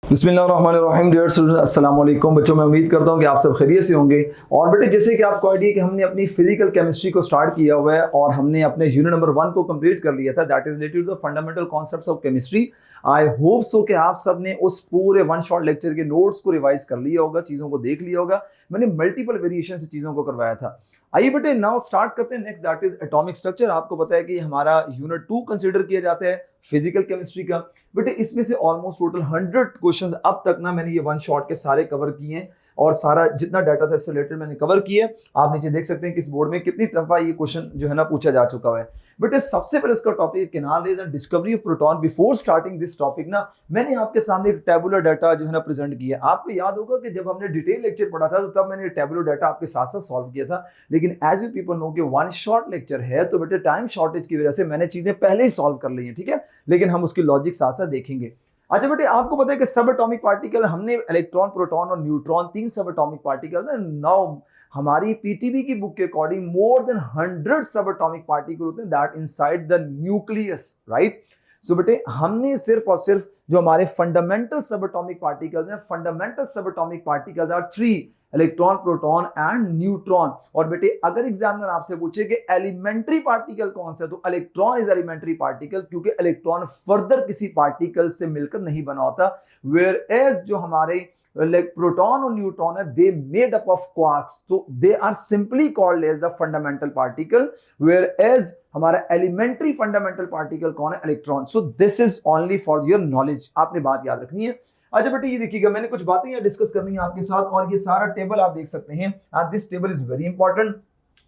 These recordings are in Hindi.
बिस्मिल्लाहिर्रहमानिर्रहीम। डियर स्टूडेंट्स, अस्सलाम वालेकुम। बच्चों, मैं उम्मीद करता हूँ कि आप सब खैरियत से होंगे। और बेटे, जैसे कि आपको आइडिया कि हमने अपनी फिजिकल केमिस्ट्री को स्टार्ट किया हुआ है और हमने अपने यूनिट नंबर 1 को कंप्लीट कर लिया था, that is related to the fundamental concepts of chemistry. I hope so कि आप सब ने उस पूरे वन शॉट लेक्चर के नोट्स को रिवाइज कर लिया होगा, चीज़ों को देख लिया होगा। मैंने मल्टीपल वेरिएशन से चीज़ों को करवाया था। आइए बेटे, नाउ स्टार्ट करते हैं next, that is atomic structure. आपको पता है कि हमारा यूनिट 2 कंसीडर किया जाता है फिजिकल केमिस्ट्री का। बेटे, इसमें से ऑलमोस्ट टोटल 100 क्वेश्चंस अब तक ना मैंने ये वन शॉट के सारे कवर किए हैं और सारा जितना डाटा था इससे रिलेटेड मैंने कवर किया है। आप नीचे देख सकते हैं कि इस बोर्ड में कितनी दफा ये क्वेश्चन जो है ना पूछा जा चुका है। बेटे, सबसे पहले इसका topic canal raise and discovery of proton. Before starting this topic ना मैंने आपके सामने एक टेबुलर डाटा जो है ना प्रेजेंट किया। आपको याद होगा कि जब हमने डिटेल लेक्चर पढ़ा था तो तब मैंने टेबुलर डाटा आपके साथ साथ सॉल्व किया था। लेकिन एज यू पीपल नो कि वन शॉट लेक्चर है तो बेटे टाइम शॉर्टेज की वजह से मैंने चीजें पहले ही सॉल्व कर ली हैं, ठीक है। लेकिन हम उसकी लॉजिक साथ साथ देखेंगे। अच्छा बेटे, आपको पता है कि सब एटॉमिक पार्टिकल, हमने इलेक्ट्रॉन, प्रोटॉन और न्यूट्रॉन, 3 सब एटॉमिक पार्टिकल है। नाउ हमारी पीटीबी की बुक के according more than 100 subatomic particle होते हैं that inside the nucleus, right. So बेटे, हमने सिर्फ और सिर्फ जो हमारे फंडामेंटल सब एटॉमिक पार्टिकल्स हैं, fundamental subatomic particles are 3, electron, proton and neutron. और बेटे, अगर एग्जामिनर आपसे पूछे कि एलिमेंट्री पार्टिकल कौन सा है तो इलेक्ट्रॉन इज एलिमेंट्री पार्टिकल, क्योंकि इलेक्ट्रॉन फर्दर किसी पार्टिकल से मिलकर नहीं बना होता। वेयर एज जो हमारे प्रोटॉन और न्यूट्रॉन है, they made up of quarks, तो they are simply called as the fundamental particle. Whereas हमारा एलिमेंट्री फंडामेंटल पार्टिकल कौन है? Electron. So this is only for your knowledge, आपने बात याद रखनी है। अच्छा बेटे, ये देखिएगा, मैंने कुछ बातें यहाँ डिस्कस करनी है आपके साथ और ये सारा टेबल आप देख सकते हैं। This table is very important.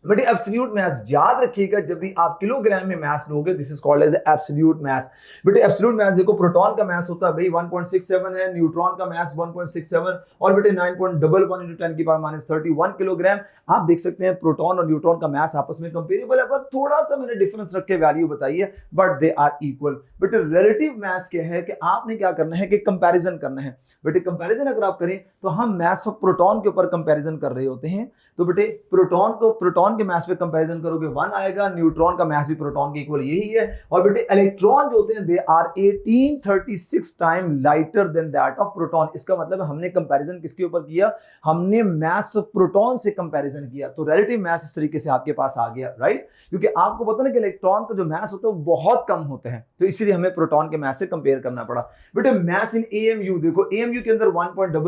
बेटे, एब्सोल्यूट मास याद रखिएगा, जब भी आप किलोग्राम में मास लोगे, this is called as absolute mass. बेटे, एब्सोल्यूट मास देखो, प्रोटॉन का मास होता है भाई 1.67 है, न्यूट्रॉन का मास 1.67 और बेटे 9.11 × 10 की पावर -31 किलोग्राम। आप देख सकते हैं प्रोटॉन और न्यूट्रॉन का मास आपस में कंपेरेबल है, पर थोड़ा सा मैंने डिफरेंस रख के वैल्यू बताई है, बट दे आर इक्वल। बेटे, रिलेटिव मास क्या है कि आपने क्या करना है कि कंपैरिजन करना है। बेटे, कंपैरिजन अगर आप करें तो हम मास ऑफ प्रोटॉन के ऊपर कंपैरिजन कर रहे होते हैं। तो बेटे, प्रोटॉन के मास पे कंपैरिजन करोगे 1 आएगा, न्यूट्रॉन का मास भी प्रोटॉन के इक्वल यही है। और बेटे, इलेक्ट्रॉन जो होते हैं they are 1836 time lighter than that of proton. इसका मतलब हमने कंपैरिजन किसके ऊपर किया? हमने मास ऑफ प्रोटॉन से कंपैरिजन किया, तो रिलेटिव मास इस तरीके से आपके पास आ गया, राइट। क्योंकि आपको पता ना कि इलेक्ट्रॉन का जो मास होता है वो बहुत कम होता है, तो इसलिए हमें प्रोटॉन के मास से कंपेयर करना पड़ा। बेटे, मास इन एएमयू देखो, एएमयू के अंदर 1.00 ×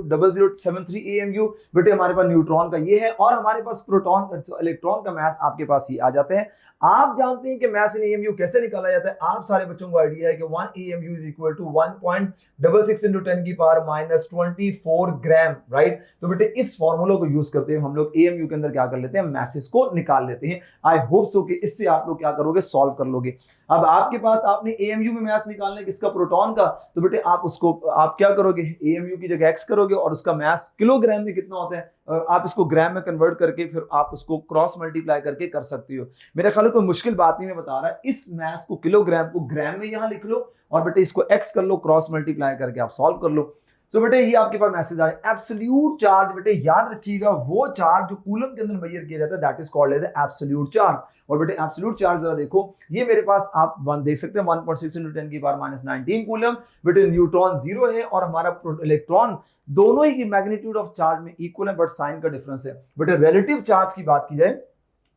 0073 एएमयू। बेटे, हमारे पास न्यूट्रॉन का ये है और हमारे पास प्रोटॉन इलेक्ट्रॉन का मास आपके पास ही आ जाते हैं। आप जानते हैं कि मास इन एएमयू कैसे निकाला जाता है? आप सारे बच्चों को आइडिया है कि 1 एएमयू इज इक्वल टू 1.66 × 10 की पावर -24 ग्राम, राइट। तो बेटे, इस फार्मूला को यूज करते हुए हम लोग एएमयू के अंदर क्या कर लेते हैं? मैसेज को निकाल लेते हैं। आई होप सो कि इससे आप लोग क्या करोगे? सॉल्व कर लोगे। अब आपके पास, आपने एएमयू में मास निकालना है किसका? प्रोटॉन का। तो बेटे, आप क्या करोगे? एएमयू की जगह एक्स करोगे और उसका मास किलोग्राम में कितना होता है आप इसको ग्राम में कन्वर्ट करके फिर आप उसको क्रॉस मल्टीप्लाई करके कर सकते हो। मेरे ख्याल में कोई मुश्किल बात नहीं मैं बता रहा, इस मास को, किलोग्राम को ग्राम में यहां लिख लो और बेटे इसको एक्स कर लो, क्रॉस मल्टीप्लाई करके आप सॉल्व कर लो। सो बेटे, ये आपके पास मैसेज आ रहा है। एब्सोल्यूट चार्ज, बेटे याद रखिएगा, वो चार्ज जो कूलम के अंदर मेजर किया जाता है that is called as absolute charge. और बेटे, एब्सोल्यूट चार्ज जरा देखो, ये मेरे पास आप देख सकते हैं 1.6 × 10 की पावर -19 कूलम। बेटे, न्यूट्रॉन 0 है और हमारा इलेक्ट्रॉन, दोनों ही की मैग्नीट्यूड ऑफ चार्ज में इक्वल है, बट साइन का डिफरेंस है। बेटे, रिलेटिव चार्ज की बात की जाए,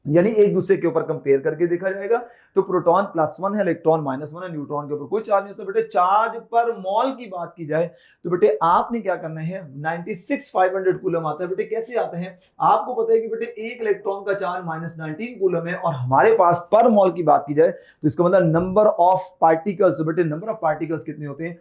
यानी एक दूसरे के ऊपर कंपेयर करके देखा जाएगा, तो प्रोटॉन +1 है, इलेक्ट्रॉन -1 है, न्यूट्रॉन के ऊपर कोई चार्ज नहीं होता। बेटे, चार्ज पर मॉल की बात की जाए तो बेटे आपने क्या करना है? 96,500 कूलम आता है। बेटे, कैसे आता है? आपको पता है कि बेटे एक इलेक्ट्रॉन का चार्ज -19 कूलम है और हमारे पास पर मॉल की बात की जाए तो इसका मतलब नंबर ऑफ पार्टिकल्स। बेटे, नंबर ऑफ पार्टिकल्स कितने होते हैं?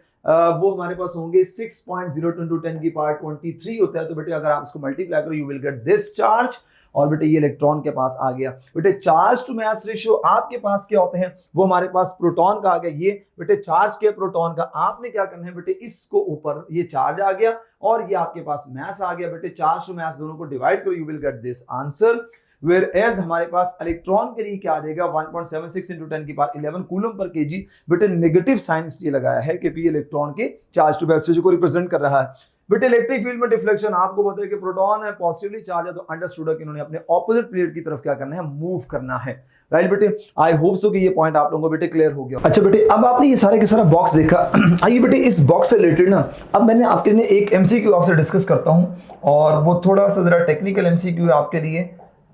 वो हमारे पास होंगे 6.02 × 10 की पावर 23 होता है। तो बेटे, अगर आप इसको मल्टीप्लाई करो you will get this charge. और बेटे, ये इलेक्ट्रॉन के पास आ गया। बेटे, चार्ज टू मास रेशियो आपके पास क्या होते हैं? वो हमारे पास प्रोटॉन का आ गया। ये बेटे चार्ज के प्रोटॉन का, आपने क्या करना है बेटे? इसको ऊपर ये चार्ज आ गया और ये आपके पास मास आ गया। बेटे, चार्ज टू मास दोनों को डिवाइड करो, you will get this answer. Whereas हमारे पास इलेक्ट्रॉन के लिए क्या आ जाएगा? 1.76 × 10 की पावर 11 कूलम पर केजी। बेटे, नेगेटिव साइन इसलिए लगाया है क्योंकि इलेक्ट्रॉन के चार्ज टू मास रेशियो को रिप्रेजेंट कर रहा है। बेटे, इलेक्ट्रिक फील्ड में डिफ्लेक्शन, आपको पता है कि प्रोटॉन है, पॉजिटिवली चार्ज है, तो अंडरस्टूड है कि इन्होंने अपने ऑपोजिट प्लेट की तरफ क्या करना है? मूव करना है। राइट बेटे, आई होप सो कि ये पॉइंट आप लोगों को बेटे क्लियर हो गया। अच्छा बेटे, अब आपने ये सारे के सारा बॉक्स देखा। आइए बेटे, इस बॉक्स से रिलेटेड ना अब मैंने आपके लिए एक एमसीक्यू आपसे डिस्कस करता हूं, और वो थोड़ा सा जरा टेक्निकल एमसीक्यू है आपके लिए।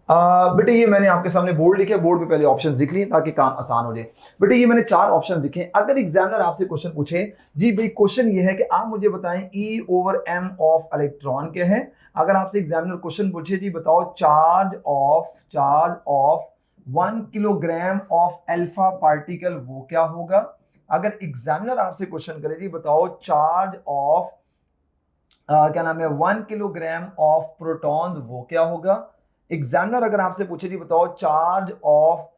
बेटे ये मैंने आपके सामने बोर्ड लिखे, बोर्ड पे पहले ऑप्शंस लिख लिए ताकि काम आसान हो जाए। बेटे ये मैंने 4 ऑप्शन लिखे। अगर एग्जामिनर आपसे क्वेश्चन पूछे, जी भाई क्वेश्चन ये है कि आप मुझे बताएं E/m ऑफ इलेक्ट्रॉन क्या है। अगर आपसे एग्जामिनर क्वेश्चन पूछे, जी बताओ charge of 1 kilogram of alpha particle वो क्या होगा। अगर एग्जामिनर आपसे क्वेश्चन करे, जी बताओ चार्ज ऑफ क्या नाम है 1 किलोग्राम ऑफ प्रोटॉन्स वो क्या होगा। एग्जामिनर अगर आपसे पूछे, जी बताओ charge of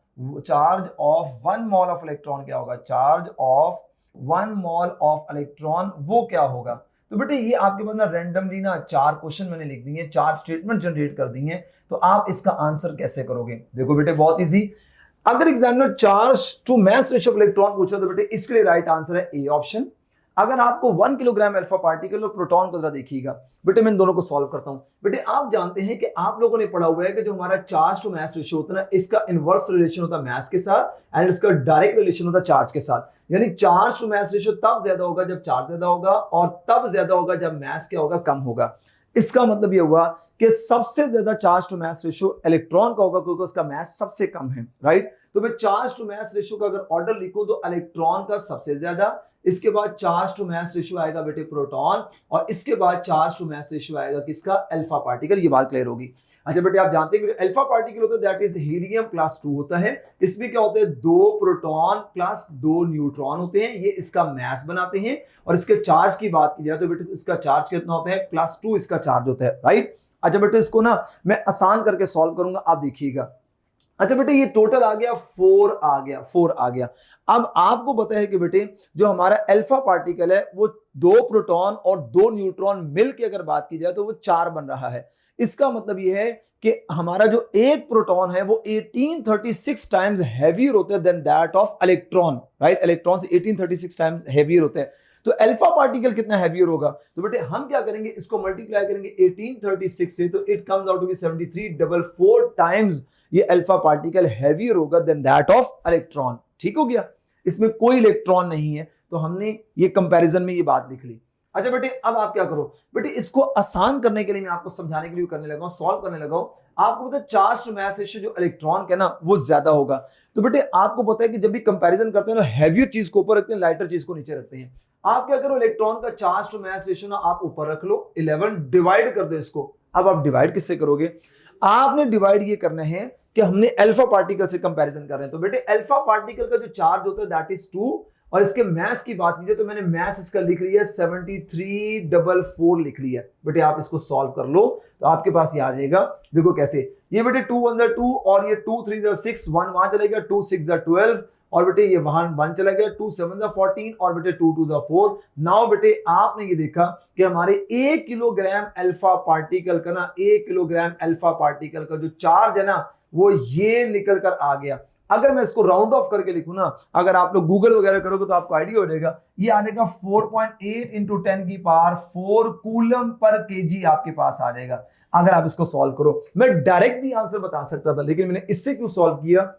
1 mole of electron क्या होगा, charge of 1 mole of electron वो क्या होगा। तो बेटे ये आपके पास ना रैंडमली ना 4 क्वेश्चन मैंने लिख दिए, 4 स्टेटमेंट जनरेट कर दी हैं। तो आप इसका आंसर कैसे करोगे। देखो बेटे बहुत इजी। अगर examiner charge to mass ratio of electron पूछा तो बेटे इसके लिए राइट आंसर है ए ऑप्शन। अगर आपको 1 किलोग्राम अल्फा पार्टिकल और प्रोटॉन को जरा देखिएगा बेटे, मैं इन दोनों को सॉल्व करता हूं। बेटे आप जानते हैं कि आप लोगों ने पढ़ा हुआ है कि जो हमारा चार्ज टू मास रेशियो होता है ना, इसका इनवर्स रिलेशन होता है मास के साथ एंड इसका डायरेक्ट रिलेशन होता है चार्ज के साथ। यानी चार्ज टू मास रेशियो तब ज्यादा होगा जब चार्ज ज्यादा होगा, और तब ज्यादा होगा जब मास क्या होगा, कम होगा। इसका मतलब ये हुआ कि सबसे ज्यादा charge to mass ratio electron का होगा क्योंकि उसका मास सबसे कम है, राइट। तो मैं चार्ज टू मास रेशियो का अगर ऑर्डर लिखूं तो इलेक्ट्रॉन का सबसे ज्यादा, इसके बाद चार्ज टू मास रेशियो आएगा बेटे प्रोटॉन, और इसके बाद चार्ज टू मास रेशियो आएगा किसका, अल्फा पार्टिकल। ये बात क्लियर होगी। अच्छा बेटे आप जानते हैं कि अल्फा पार्टिकल होता है दैट इज हीलियम प्लस 2 होता है। इसमें क्या होता है 2 प्रोटॉन प्लस 2 न्यूट्रॉन होते हैं, ये इसका मास बनाते हैं। और इसके चार्ज की बात की जाए तो बेटे इसका चार्ज कितना होता है, +2 इसका चार्ज होता है, राइट। अच्छा बेटे इसको ना मैं आसान करके सॉल्व करूंगा, आप देखिएगा। अच्छा बेटे ये टोटल आ गया 4 आ गया। अब आपको पता है कि बेटे जो हमारा अल्फा पार्टिकल है वो 2 प्रोटॉन और 2 न्यूट्रॉन मिलकर अगर बात की जाए तो वो 4 बन रहा है। इसका मतलब ये है कि हमारा जो एक प्रोटॉन है वो 1836 टाइम्स हैवियर होता है than that of electron, right. Electron से 1836 टाइम्स हैवियर होता है। तो अल्फा पार्टिकल कितना हैवियर होगा, तो बेटे हम क्या करेंगे, इसको मल्टीप्लाई करेंगे 1836 से, तो it comes out to be 7344 times ये अल्फा पार्टिकल हैवियर होगा देन दैट ऑफ इलेक्ट्रॉन। ठीक हो गया, इसमें कोई इलेक्ट्रॉन नहीं है, तो हमने ये कंपैरिजन में ये बात लिख ली। अच्छा बेटे अब आप क्या करो, बेटे इसको आसान करने के लिए मैं आपको समझाने के लिए करने लगा हूं, सॉल्व करने लगा हूं। आपको पता है चार्ज टू मास रेशियो जो इलेक्ट्रॉन का ना वो ज्यादा होगा। तो बेटे आपको पता है कि जब भी कंपैरिजन करते हैं ना, हैवियर चीज को ऊपर रखते हैं, लाइटर चीज को नीचे रखते हैं। आप क्या करो, इलेक्ट्रॉन का चार्ज टू मास रेशियो ना आप ऊपर रख लो 11, डिवाइड कर दो इसको। अब आप डिवाइड किससे करोगे, आपने डिवाइड ये करना है कि हमने अल्फा पार्टिकल से कंपैरिजन कर रहे हैं। तो बेटे अल्फा पार्टिकल का जो चार्ज होता है दैट इज 2, और इसके मास की बात कीजिए तो मैंने मास इसका लिख लिया 7344 लिख लिया। बेटे आप इसको सॉल्व कर लो तो आपके पास ये आ जाएगा। देखो कैसे, ये बेटे 2 1 2 और ये 2 3 6, 1 वहां चलेगा, 2 6 12, और बेटे ये वहां 1 चला गया, 2 7 14, और बेटे 2 2 4। नाउ बेटे आपने ये देखा कि हमारे 1 किलोग्राम अल्फा पार्टिकल का ना, 1 किलोग्राम अल्फा पार्टिकल का जो चार्ज है ना वो ये निकल कर आ गया। अगर मैं इसको राउंड ऑफ करके लिखूं ना, अगर आप लोग गूगल वगैरह करोगे तो आपको आइडिया हो जाएगा, ये आने का 4.8 इंटू 10 की पावर 4 कूलम पर केजी आपके पास आ जाएगा अगर आप इसको सॉल्व करो। मैं डायरेक्ट भी आंसर बता सकता था, लेकिन मैंने इससे क्यों सॉल्व किया,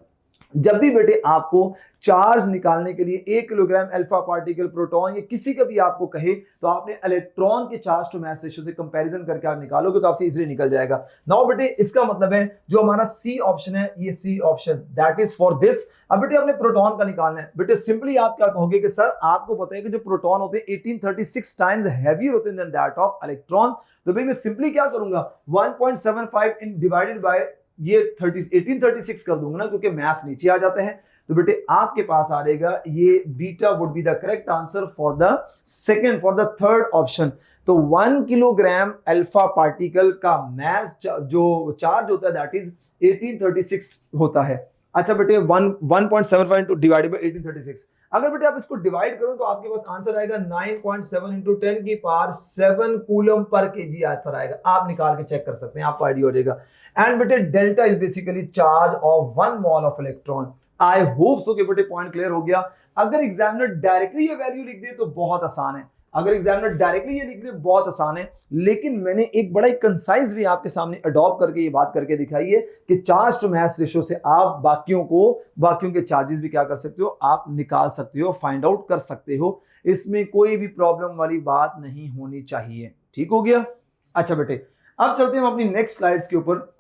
जब भी बेटे आपको चार्ज निकालने के लिए 1 किलोग्राम अल्फा पार्टिकल प्रोटॉन या किसी का भी आपको कहे तो आपने इलेक्ट्रॉन के चार्ज टू मास रेशियो से कंपैरिजन करके आप निकालोगे तो आपसे इजीली निकल जाएगा। नाउ बेटे इसका मतलब है जो हमारा सी ऑप्शन है, ये C option that is for this. अब बेटे आपने प्रोटॉन का निकालना है। बेटे सिंपली आप क्या कहोगे कि सर आपको पता है कि जो प्रोटॉन होते हैं 1836 टाइम्स हैवियर होते हैं देन दैट ऑफ इलेक्ट्रॉन। तो भाई मैं सिंपली क्या करूंगा 1.75 इन डिवाइडेड बाय ये 1836 कर दूंगा ना, क्योंकि मास नीचे आ जाते हैं। तो बेटे आपके पास आ जाएगा ये beta would be the correct answer for the second, for the third option. तो 1 किलोग्राम अल्फा पार्टिकल का मास जो चार्ज होता है दैट इज 1836 होता है। अच्छा बेटे 1.75 डिवाइडेड बाय 1836, अगर बेटे आप इसको डिवाइड करो तो आपके पास आंसर आएगा 9.7 इंटू 10 की power 7 coulomb per KG answer आएगा। आप निकाल के चेक कर सकते हैं, आपको आइडिया हो जाएगा। एंड बेटे delta is basically charge of 1 mole of electron. I hope so कि बेटे पॉइंट क्लियर हो गया। अगर एग्जामिनर डायरेक्टली ये वैल्यू लिख दे तो बहुत आसान है। अगर एग्जामिनर डायरेक्टली ये लिख दे बहुत आसान है, लेकिन मैंने एक बड़ा कंसाइज वे आपके सामने अडॉप्ट करके ये बात करके दिखाई है कि चार्ज टू मास रेशियो से आप बाकियों के चार्जेस भी क्या कर सकते हो, आप निकाल सकते हो, फाइंड आउट कर सकते हो। इसमें कोई भी प्रॉब्लम वाली बात नहीं होनी चाहिए। ठीक हो गया। अच्छा बेटे, अब चलते हैं हम अपनी नेक्स्ट स्लाइड्स के ऊपर।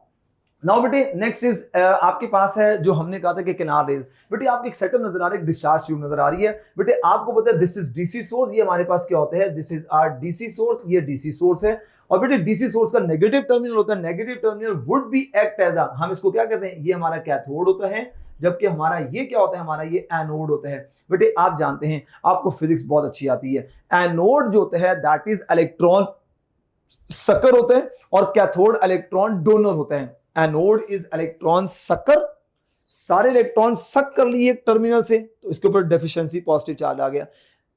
नाउ बेटे नेक्स्ट इज आपके पास है जो हमने कहा था कि किनार रेज। बेटे आपको एक सेटअप नजर आ रहा है, डिस्चार्ज ट्यूब नजर आ रही है। बेटे आपको पता है दिस इज डीसी सोर्स, ये हमारे पास क्या होता है, this is our DC source, ये डीसी सोर्स है। और बेटे डीसी सोर्स का नेगेटिव टर्मिनल होता है, negative terminal would be act as a, हम इसको क्या कहते हैं, ये हमारा कैथोड होता है, जबकि हमारा ये क्या होता है, हमारा ये एनोड होता है। बेटे आप जानते हैं, आपको फिजिक्स बहुत अच्छी आती है, एनोड जो होता है दैट इज इलेक्ट्रॉन सकर होता है और कैथोड इलेक्ट्रॉन डोनर होता है। एनोड इज इलेक्ट्रॉन सकर, सारे इलेक्ट्रॉन सक कर लिए एक टर्मिनल से, तो इसके ऊपर डेफिशिएंसी पॉजिटिव चार्ज आ गया।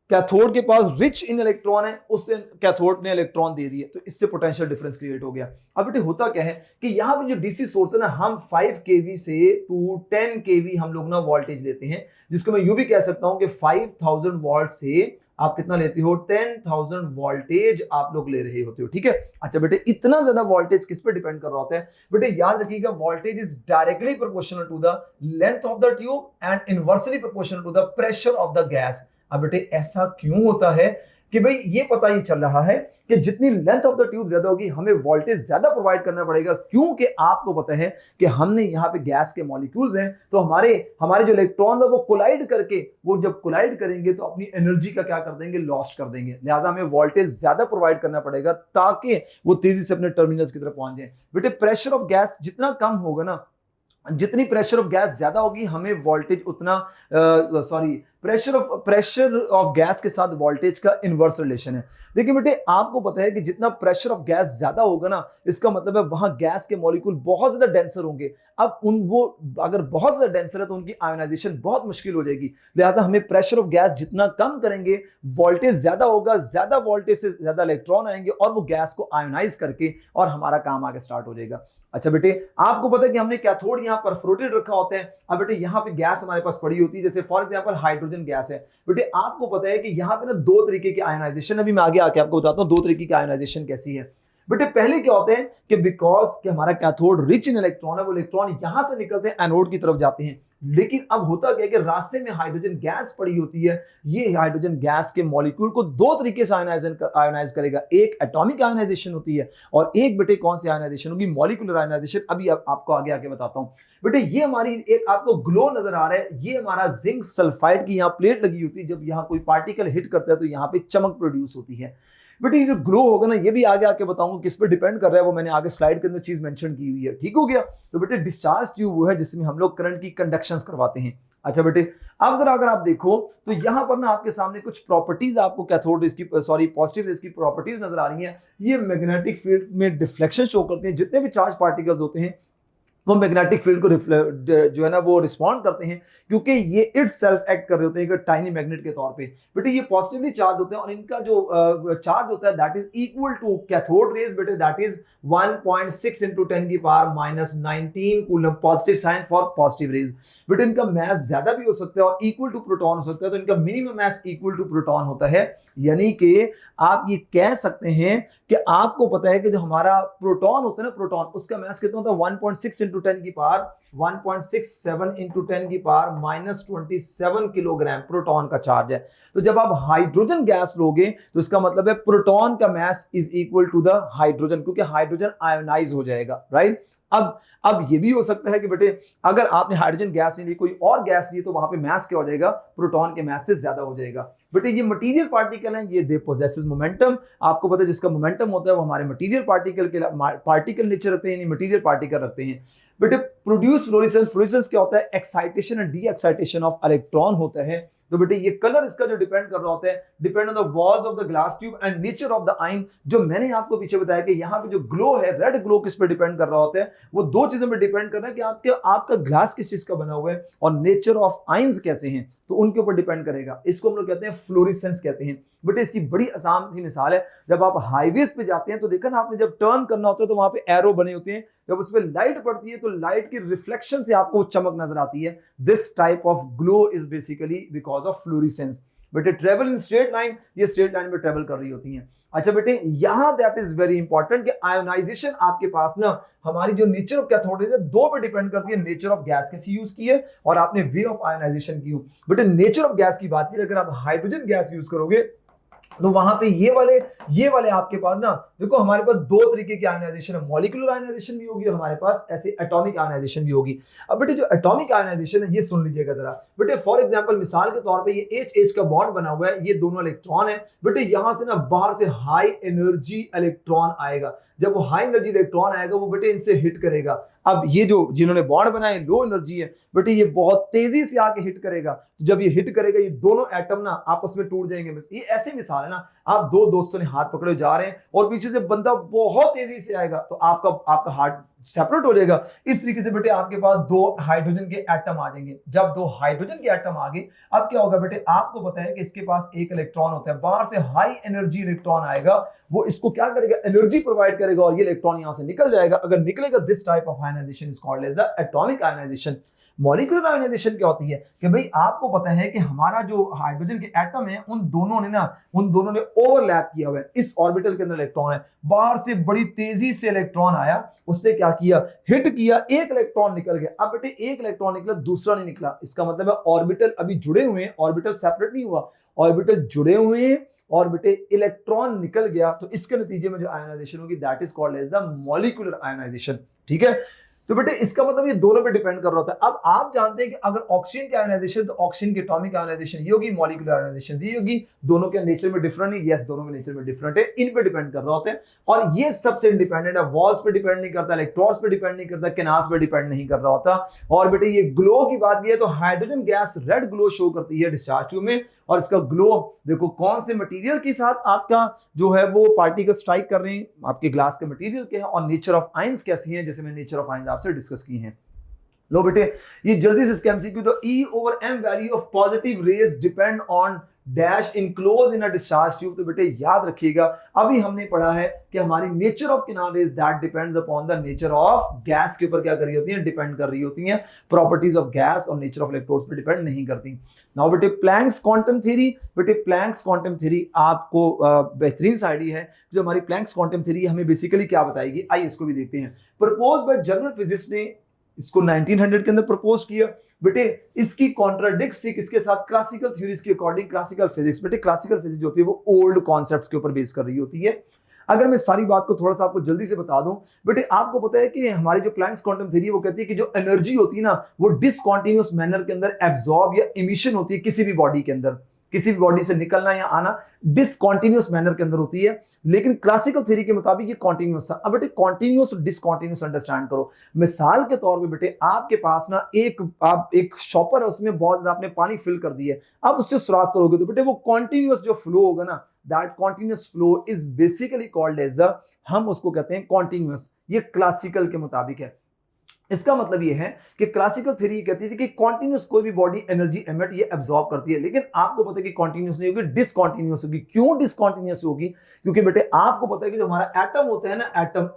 कैथोड के पास रिच इन इलेक्ट्रॉन है, उससे कैथोड ने इलेक्ट्रॉन दे दिए, तो इससे पोटेंशियल डिफरेंस क्रिएट हो गया। अब बेटे होता क्या है कि यहां पे जो डीसी सोर्स है ना, हम 5 केवी से टू 10 केवी हम लोग ना वोल्टेज लेते हैं, जिसको मैं यूं भी कह सकता हूं कि 5000 वोल्ट से आप कितना लेते हो, 10,000 वोल्टेज आप लोग ले रहे होते हो। ठीक है। अच्छा बेटे, इतना ज्यादा वोल्टेज किस पे डिपेंड कर रहा होता है, बेटे याद रखिएगा, voltage is directly proportional to the length of the tube and inversely proportional to the pressure of the gas. अब बेटे ऐसा क्यों होता है कि भाई ये पता ही चल रहा है कि जितनी लेंथ ऑफ द ट्यूब ज्यादा होगी, हमें वोल्टेज ज्यादा प्रोवाइड करना पड़ेगा, क्योंकि आपको पता है कि हमने यहाँ पे गैस के मॉलिक्यूल्स हैं, तो हमारे जो इलेक्ट्रॉन है वो कोलाइड करके, वो जब कोलाइड करेंगे तो अपनी एनर्जी का क्या कर देंगे, लॉस्ट कर देंगे। लिहाजा हमें वोल्टेज ज्यादा प्रोवाइड करना पड़ेगा ताकि वो तेजी से अपने टर्मिनल्स की तरफ पहुंच जाए। बेटे प्रेशर ऑफ गैस जितना कम होगा ना, जितनी प्रेशर ऑफ गैस ज्यादा होगी, हमें वोल्टेज उतना प्रेशर ऑफ गैस के साथ वोल्टेज का इनवर्स रिलेशन है। देखिए बेटे आपको पता है कि जितना प्रेशर ऑफ गैस ज्यादा होगा ना, इसका मतलब है वहां गैस के मॉलिक्यूल बहुत ज्यादा डेंसर होंगे। अब वो अगर बहुत ज्यादा डेंसर है तो उनकी आयोनाइजेशन बहुत मुश्किल हो जाएगी। लिहाजा हमें प्रेशर ऑफ गैस जितना कम करेंगे, वोल्टेज ज्यादा होगा, ज्यादा वोल्टेज से ज्यादा इलेक्ट्रॉन आएंगे और वो गैस को आयोनाइज करके और हमारा काम आगे स्टार्ट हो जाएगा। अच्छा बेटे आपको पता है कि हमने कैथोड यहाँ परफोरेटेड रखा होता है। अब बेटे यहाँ पे गैस हमारे पास पड़ी होती है, जैसे फॉर एग्जांपल हाइड्रोजन गैस है। बेटे आपको पता है कि यहाँ पे ना दो तरीके की आयोनाइजेशन, अभी मैं आगे आके आपको बताता हूँ दो तरीके की आयोनाइजेशन कैसी है। बेटे पहले क्या होते हैं कि बिकॉज कि हमारा कैथोड रिच इन इलेक्ट्रॉन है, वो इलेक्ट्रॉन यहां से निकलते हैं एनोड की तरफ जाते हैं। लेकिन अब होता क्या है कि रास्ते में हाइड्रोजन गैस पड़ी होती है, ये हाइड्रोजन गैस के मॉलिक्यूल को दो तरीके से आयोनाइज करेगा, एक एटॉमिक आयोनाइजेशन होती है और एक बेटे कौन सी आयोनाइजेशन होगी, मॉलिक्यूलर आयोनाइजेशन। अभी आपको आगे आके बताता हूं। बेटे ये हमारी एक आपको ग्लो नजर आ रहा है, ये हमारा जिंक सल्फाइड की यहाँ प्लेट लगी होती है, जब यहाँ कोई पार्टिकल हिट करता है तो यहाँ पे चमक प्रोड्यूस होती है। बेटे ये जो ग्लो होगा ना, ये भी आगे आके बताऊंगा किस पे डिपेंड कर रहा है, वो मैंने आगे स्लाइड के अंदर चीज मेंशन की हुई है। ठीक हो गया। तो बेटे डिस्चार्ज ट्यूब वो है जिसमें हम लोग करंट की कंडक्शंस करवाते हैं। अच्छा बेटे अब जरा अगर आप देखो तो यहां पर ना आपके सामने कुछ प्रॉपर्टीज आपको कैथोड रेज की पॉजिटिव रेज की प्रॉपर्टीज नजर आ रही हैं। ये मैग्नेटिक फील्ड में डिफ्लेक्शन शो करते हैं, जितने भी चार्ज पार्टिकल्स होते हैं वो मैग्नेटिक फील्ड को जो है ना वो रिस्पॉन्ड करते हैं, क्योंकि ये इट सेल्फ एक्ट कर रहे होते हैं एक टाइनी मैग्नेट के तौर पे। बेटे ये पॉजिटिवली चार्ज होते हैं और इनका जो चार्ज होता है that is equal to cathode rays, बेटे दैट इज 1.6 into 10 की power -19 coulomb, positive sign for positive rays. बेटे इनका मास ज्यादा भी हो सकता है और इक्वल टू प्रोटॉन हो सकता है, तो इनका minimum mass equal to proton होता है। यानी कि आप ये कह सकते हैं कि आपको पता है कि जो हमारा प्रोटॉन होता है ना, प्रोटॉन उसका मास कितना होता है, 1.6 into 10 की पावर 1.67 into 10 की पावर -27 किलोग्राम प्रोटॉन का चार्ज है। तो जब आप हाइड्रोजन गैस लोगे तो इसका मतलब है प्रोटॉन का mass is equal to the hydrogen, क्योंकि हाइड्रोजन आयोनाइज हो जाएगा, राइट। अब ये भी हो सकता है कि बेटे अगर आपने हाइड्रोजन गैस नहीं ली, कोई और गैस ली, तो वहां पे मास क्या हो जाएगा, प्रोटॉन के मास से ज्यादा हो जाएगा। बेटे ये मटेरियल पार्टिकल हैं, ये दे पोजेसेस मोमेंटम। आपको पता है जिसका मोमेंटम होता है वो हमारे मटेरियल पार्टिकल नेचर रखते हैं, यानी मटेरियल पार्टिकल रखते हैं। बेटे प्रोड्यूस फ्लोरेसेंस, फ्लोरेसेंस क्या होता है, excitation and D excitation of electron होता है। तो बेटे ये कलर इसका जो डिपेंड कर रहा होता है, depend on the walls of the glass tube and nature of the ion. जो मैंने आपको पीछे बताया कि यहाँ पे जो ग्लो है, रेड ग्लो किस पे डिपेंड कर रहा होता है, वो दो चीजों पे डिपेंड कर रहा है कि आपका ग्लास किस चीज का बना हुआ है और नेचर ऑफ आयंस कैसे हैं, तो उनके ऊपर डिपेंड करेगा। इसको हम लोग कहते हैं फ्लोरेसेंस कहते हैं। बेटे इसकी बड़ी आसान सी मिसाल है, जब आप हाईवेज पे जाते हैं तो देखा ना आपने, जब टर्न करना होता है तो वहां पे एरो बने होते हैं, जब उस पर लाइट पड़ती है तो लाइट की रिफ्लेक्शन से आपको चमक नजर आती है। This type of glow is basically because of fluorescence. बेटे ट्रेवल इन स्ट्रेट लाइन, ये स्ट्रेट लाइन में ट्रेवल कर रही होती हैं। अच्छा बेटे यहां दैट इज वेरी इंपॉर्टेंट कि आयोनाइजेशन आपके पास ना हमारी जो नेचर ऑफ कैथोड है दो पे डिपेंड करती है, नेचर ऑफ गैस कैसी यूज की है और आपने वे ऑफ आयोनाइजेशन की हो। बेटे नेचर ऑफ गैस की बात की, अगर आप हाइड्रोजन गैस यूज करोगे तो वहां पे ये वाले आपके पास ना देखो हमारे पास दो तरीके की आयनाइजेशन है, मॉलिक्यूलर आयनाइजेशन भी होगी और हमारे पास ऐसे एटॉमिक आयनाइजेशन भी होगी। अब बेटे जो एटॉमिक आयनाइजेशन है ये सुन लीजिएगा जरा बेटे, फॉर एग्जांपल मिसाल के तौर पे ये H का बॉन्ड बना हुआ है, ये दोनों इलेक्ट्रॉन है बेटे, यहां से ना बाहर से हाई एनर्जी इलेक्ट्रॉन आएगा, जब वो हाई एनर्जी इलेक्ट्रॉन आएगा वो बेटे इनसे हिट करेगा। अब ये जो जिन्होंने बॉन्ड बनाए लो एनर्जी है बेटे, ये बहुत तेजी से आके हिट करेगा, तो जब ये हिट करेगा ये दोनों एटम ना आपस में टूट जाएंगे। ये ऐसे मिसाल है ना, आप दो दोस्तों ने हाथ पकड़े जा रहे हैं और पीछे से बंदा बहुत तेजी से आएगा तो आपका हाथ सेपरेट हो जाएगा। इस तरीके से बेटे आपके पास दो हाइड्रोजन के एटम आ जाएंगे। जब दो हाइड्रोजन के एटम आ गए अब क्या होगा बेटे, आपको पता है कि इसके पास एक इलेक्ट्रॉन होता है, बाहर से हाई एनर्जी इलेक्ट्रॉन आएगा, वो इसको क्या करेगा, एनर्जी प्रोवाइड करेगा और ये इलेक्ट्रॉन यहां से निकल जाएगा। अगर निकलेगा this type of ionisation is called as the atomic ionisation. Molecular ionisation क्या होती है कि भाई आपको पता है कि हमारा जो हाइड्रोजन के एटम है उन दोनों ने ओवरलैप किया हुआ है, इस ऑर्बिटल के अंदर इलेक्ट्रॉन है, बाहर से बड़ी तेजी से इलेक्ट्रॉन आया, उसने क्या किया, हिट किया, एक इलेक्ट्रॉन निकल गया। अब बेटे एक इलेक्ट्रॉन निकला दूसरा नहीं निकला, इसका मतलब है ऑर्बिटल अभी जुड़े हुए हैं, ऑर्बिटल सेपरेट नहीं हुआ, ऑर्बिटल जुड़े हुए हैं और बेटे इलेक्ट्रॉन निकल गया, तो इसके नतीजे में जो आयनाइजेशन होगी that is called as the molecular ionisation. ठीक है, तो बेटे इसका मतलब ये दोनों पे डिपेंड कर रहा होता है। अब आप जानते हैं कि अगर ऑक्सीजन की आयनाइजेशन तो ऑक्सीजन की एटॉमिक आयनाइजेशन ये होगी, मॉलिक्यूलर आयनाइजेशन ये होगी, दोनों के नेचर में डिफरेंट है, यस दोनों में नेचर में डिफरेंट है, इन पे डिपेंड कर रहा होता है और ये सबसे इंडिपेंडेंट है, वॉल्स पे डिपेंड नहीं करता, इलेक्ट्रॉन्स पे डिपेंड नहीं करता, कैनाल्स पे डिपेंड नहीं कर रहा होता। और बेटे ये ग्लो की बात की है तो hydrogen gas red glow show करती है डिस्चार्ज ट्यूब में, और इसका ग्लो देखो कौन से मटेरियल के साथ आपका जो है वो पार्टिकल स्ट्राइक कर रहे हैं, आपके ग्लास के मटेरियल के हैं, और नेचर ऑफ आयंस कैसी हैं, जैसे मैंने नेचर ऑफ आयंस आपसे डिस्कस की हैं। लो बेटे ये जल्दी से इसके एमसीक्यू, तो E/m value of positive raise depend on dash enclose in a discharge tube. तो बेटे याद रखिएगा अभी हमने पढ़ा है कि हमारी nature of canal raise that depends upon the nature of gas के ऊपर क्या कर रही होती है, डिपेंड कर रही होती हैं, प्रॉपर्टीज ऑफ गैस और नेचर ऑफ इलेक्ट्रोड्स पे डिपेंड नहीं करती। नाउ बेटे प्लैंक्स क्वांटम थ्योरी, बेटे प्लैंक्स क्वांटम थ्योरी आपको बेहतरीन सा आइडिया है। जो हमारी प्लैंक्स क्वांटम थ्योरी हमें बेसिकली क्या बताएगी, आइए इसको भी देखते हैं। प्रपोज बाय जर्मन फिजिसिस्ट ने इसको 1900 के अंदर प्रपोज किया। बेटे इसकी कॉन्ट्राडिक्ट किसके साथ, क्लासिकल थ्योरीज के अकॉर्डिंग क्लासिकल फिजिक्स। बेटे क्लासिकल फिजिक्स जो होती है वो ओल्ड कॉन्सेप्ट्स के ऊपर बेस कर रही होती है। अगर मैं सारी बात को थोड़ा सा आपको जल्दी से बता दूं, बेटे आपको पता है कि हमारी जो प्लैंक्स क्वांटम थ्योरी वो कहती है कि जो एनर्जी होती है ना वो डिसकंटीन्यूअस मैनर के अंदर एब्जॉर्ब या इमिशन होती है, किसी भी बॉडी के अंदर, किसी भी बॉडी से निकलना या आना डिसकंटीन्यूअस मैनर के अंदर होती है, लेकिन क्लासिकल थ्योरी के मुताबिक ये कॉन्टिन्यूअस था। अब बेटे कॉन्टिन्यूअस और डिसकंटीन्यूअस अंडरस्टैंड करो। मिसाल के तौर पे बेटे आपके पास ना एक शॉपर है, उसमें बहुत ज्यादा आपने पानी फिल कर दिया है, अब उससे सुराख करोगे तो बेटे वो कॉन्टिन्यूअस जो फ्लो होगा ना, that continuous flow is basically called as the, हम उसको कहते हैं कॉन्टिन्यूअस। ये क्लासिकल के मुताबिक है। इसका मतलब ये है कि क्लासिकल थ्योरी कहती थी कि कॉन्टिन्यूस कोई भी बॉडी एनर्जी एमिट ये एब्जॉर्ब करती है, लेकिन आपको पता है कि कॉन्टिन्यूस नहीं होगी, डिसकॉन्टिन्यूस होगी। क्यों डिसकॉन्टिन्यूस होगी, क्योंकि बेटे आपको पता है कि जो हमारा एटम होता है ना,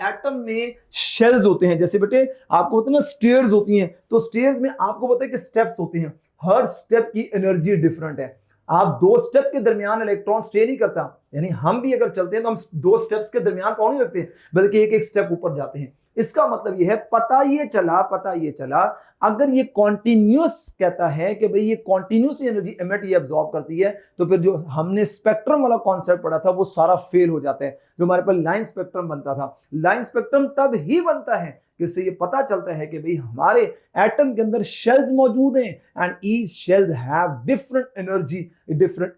एटम में शेल्स होते हैं, जैसे बेटे आपको पता है ना स्टेयर्स होती हैं, तो स्टेयर्स में आपको पता है कि स्टेप्स होते हैं, हर स्टेप की एनर्जी डिफरेंट है। आप दो स्टेप के दरमियान इलेक्ट्रॉन स्टे नहीं करता, यानी हम भी अगर चलते हैं तो हम दो स्टेप्स के दरमियान पाँव नहीं रखते, बल्कि एक एक स्टेप ऊपर जाते हैं। इसका मतलब यह है, पता ये चला अगर ये कॉन्टिन्यूस कहता है कि भाई ये कॉन्टिन्यूस एनर्जी एमिट ये एब्जॉर्ब करती है, तो फिर जो हमने स्पेक्ट्रम वाला कॉन्सेप्ट पढ़ा था वो सारा फेल हो जाता है। जो हमारे पास लाइन स्पेक्ट्रम बनता था, लाइन स्पेक्ट्रम तब ही बनता है जिससे ये पता चलता है कि भाई हमारे एटम के अंदर शेल्स मौजूद हैं and each shells have different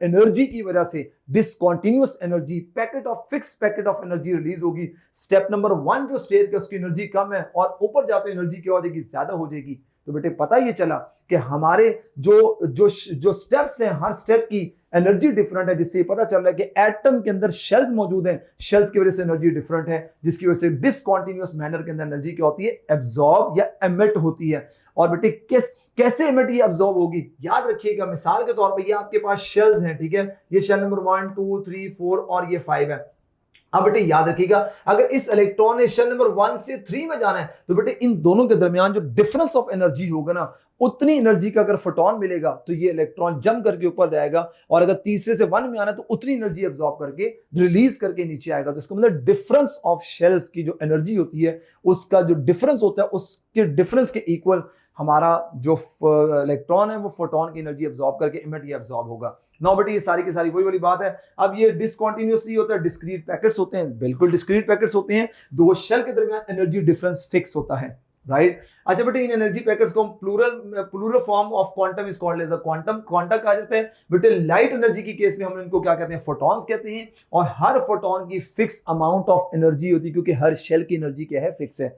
energy की वजह से discontinuous energy, packet of fix packet of energy release होगी। स्टेप नंबर 1 जो स्टेज के उसकी एनर्जी कम है और ऊपर जाते एनर्जी क्या हो जाएगी, ज्यादा हो जाएगी। तो बेटे पता ये चला कि हमारे जो स्टेप्स हैं, हर स्टेप की एनर्जी डिफरेंट है, जिससे पता चल रहा है कि एटम के अंदर शेल्स मौजूद हैं, शेल्स की वजह से एनर्जी डिफरेंट है, जिसकी वजह से डिसकंटीन्यूअस मैनर के अंदर एनर्जी क्या होती है, एब्जॉर्ब या एमिट होती है। और बेटे कैसे एमिट ये एब्जॉर्ब होगी, याद रखिएगा। मिसाल के तौर पर ये आपके पास शेल्स हैं, ठीक है, ये शेल नंबर 1 2 3 4 और ये 5 है। अब बेटे याद रखिएगा, अगर इस इलेक्ट्रॉन ने शेल नंबर 1 से 3 में जाना है तो बेटे इन दोनों के दरमियान जो डिफरेंस ऑफ एनर्जी होगा ना, उतनी एनर्जी का अगर फोटोन मिलेगा तो ये इलेक्ट्रॉन जंप करके ऊपर जाएगा, और अगर तीसरे से 1 में आना है तो उतनी एनर्जी एब्जॉर्ब करके रिलीज करके नीचे आएगा। तो इसका मतलब डिफरेंस ऑफ शेल्स की जो एनर्जी होती है उसका जो डिफरेंस होता है उसके डिफरेंस के इक्वल हमारा जो इलेक्ट्रॉन है वो फोटोन की एनर्जी एब्जॉर्ब करके इमिट या एब्जॉर्ब होगा। नौ बेटे ये सारी की सारी वही वाली बात है। अब ये डिसकंटीन्यूअसली होता है, डिस्क्रीट पैकेट्स होते हैं, बिल्कुल डिस्क्रीट पैकेट्स होते हैं, दो शेल के दरमियान एनर्जी डिफरेंस फिक्स होता है, राइट। अच्छा बेटे इन एनर्जी पैकेट्स को plural form of quantum is called as a quantum, quanta कहा जाता है। बेटे लाइट एनर्जी की केस में हम इनको क्या कहते हैं, फोटॉन्स कहते हैं, और हर फोटोन की फिक्स अमाउंट ऑफ एनर्जी होती है क्योंकि हर शेल की एनर्जी क्या है, फिक्स है।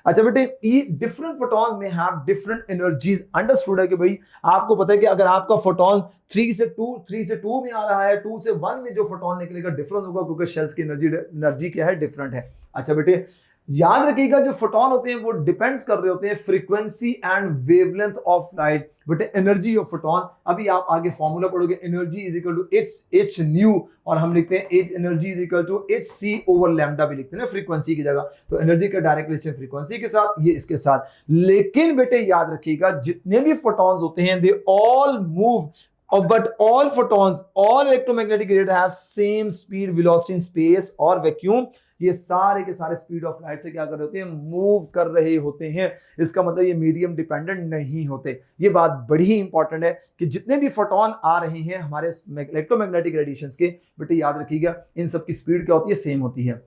अच्छा बेटे ये डिफरेंट फोटॉन में हैव डिफरेंट एनर्जीज, अंडरस्टूड है कि भाई आपको पता है कि अगर आपका फोटोन 3 से 2 में आ रहा है, 2 से 1 में जो फोटोन निकलेगा डिफरेंस होगा क्योंकि शेल्स की एनर्जी क्या है, डिफरेंट है। अच्छा बेटे याद रखिएगा जो फोटोन होते हैं वो डिपेंड्स कर रहे होते हैं frequency and wavelength of light. बेटे एनर्जी ऑफ फोटोन, अभी आप आगे फॉर्मूला पढ़ोगे, energy is equal to h nu, और हम लिखते हैं energy is equal to h c over lambda भी लिखते हैं ना फ्रीक्वेंसी की जगह। तो एनर्जी का डायरेक्ट रिलेशन फ्रीक्वेंसी के साथ, ये इसके साथ। लेकिन बेटे याद रखिएगा जितने भी फोटॉन्स होते हैं they all move, but all photons, all electromagnetic radiation have same speed, velocity in space और वैक्यूम, ये सारे के सारे स्पीड ऑफ लाइट से क्या कर रहे होते हैं, मूव कर रहे होते हैं। इसका मतलब ये मीडियम डिपेंडेंट नहीं होते। ये बात बड़ी ही इंपॉर्टेंट है कि जितने भी फोटोन आ रहे हैं हमारे इलेक्ट्रोमैग्नेटिक रेडिएशंस के, बेटे याद रखिएगा इन सब की स्पीड क्या होती है, सेम होती है।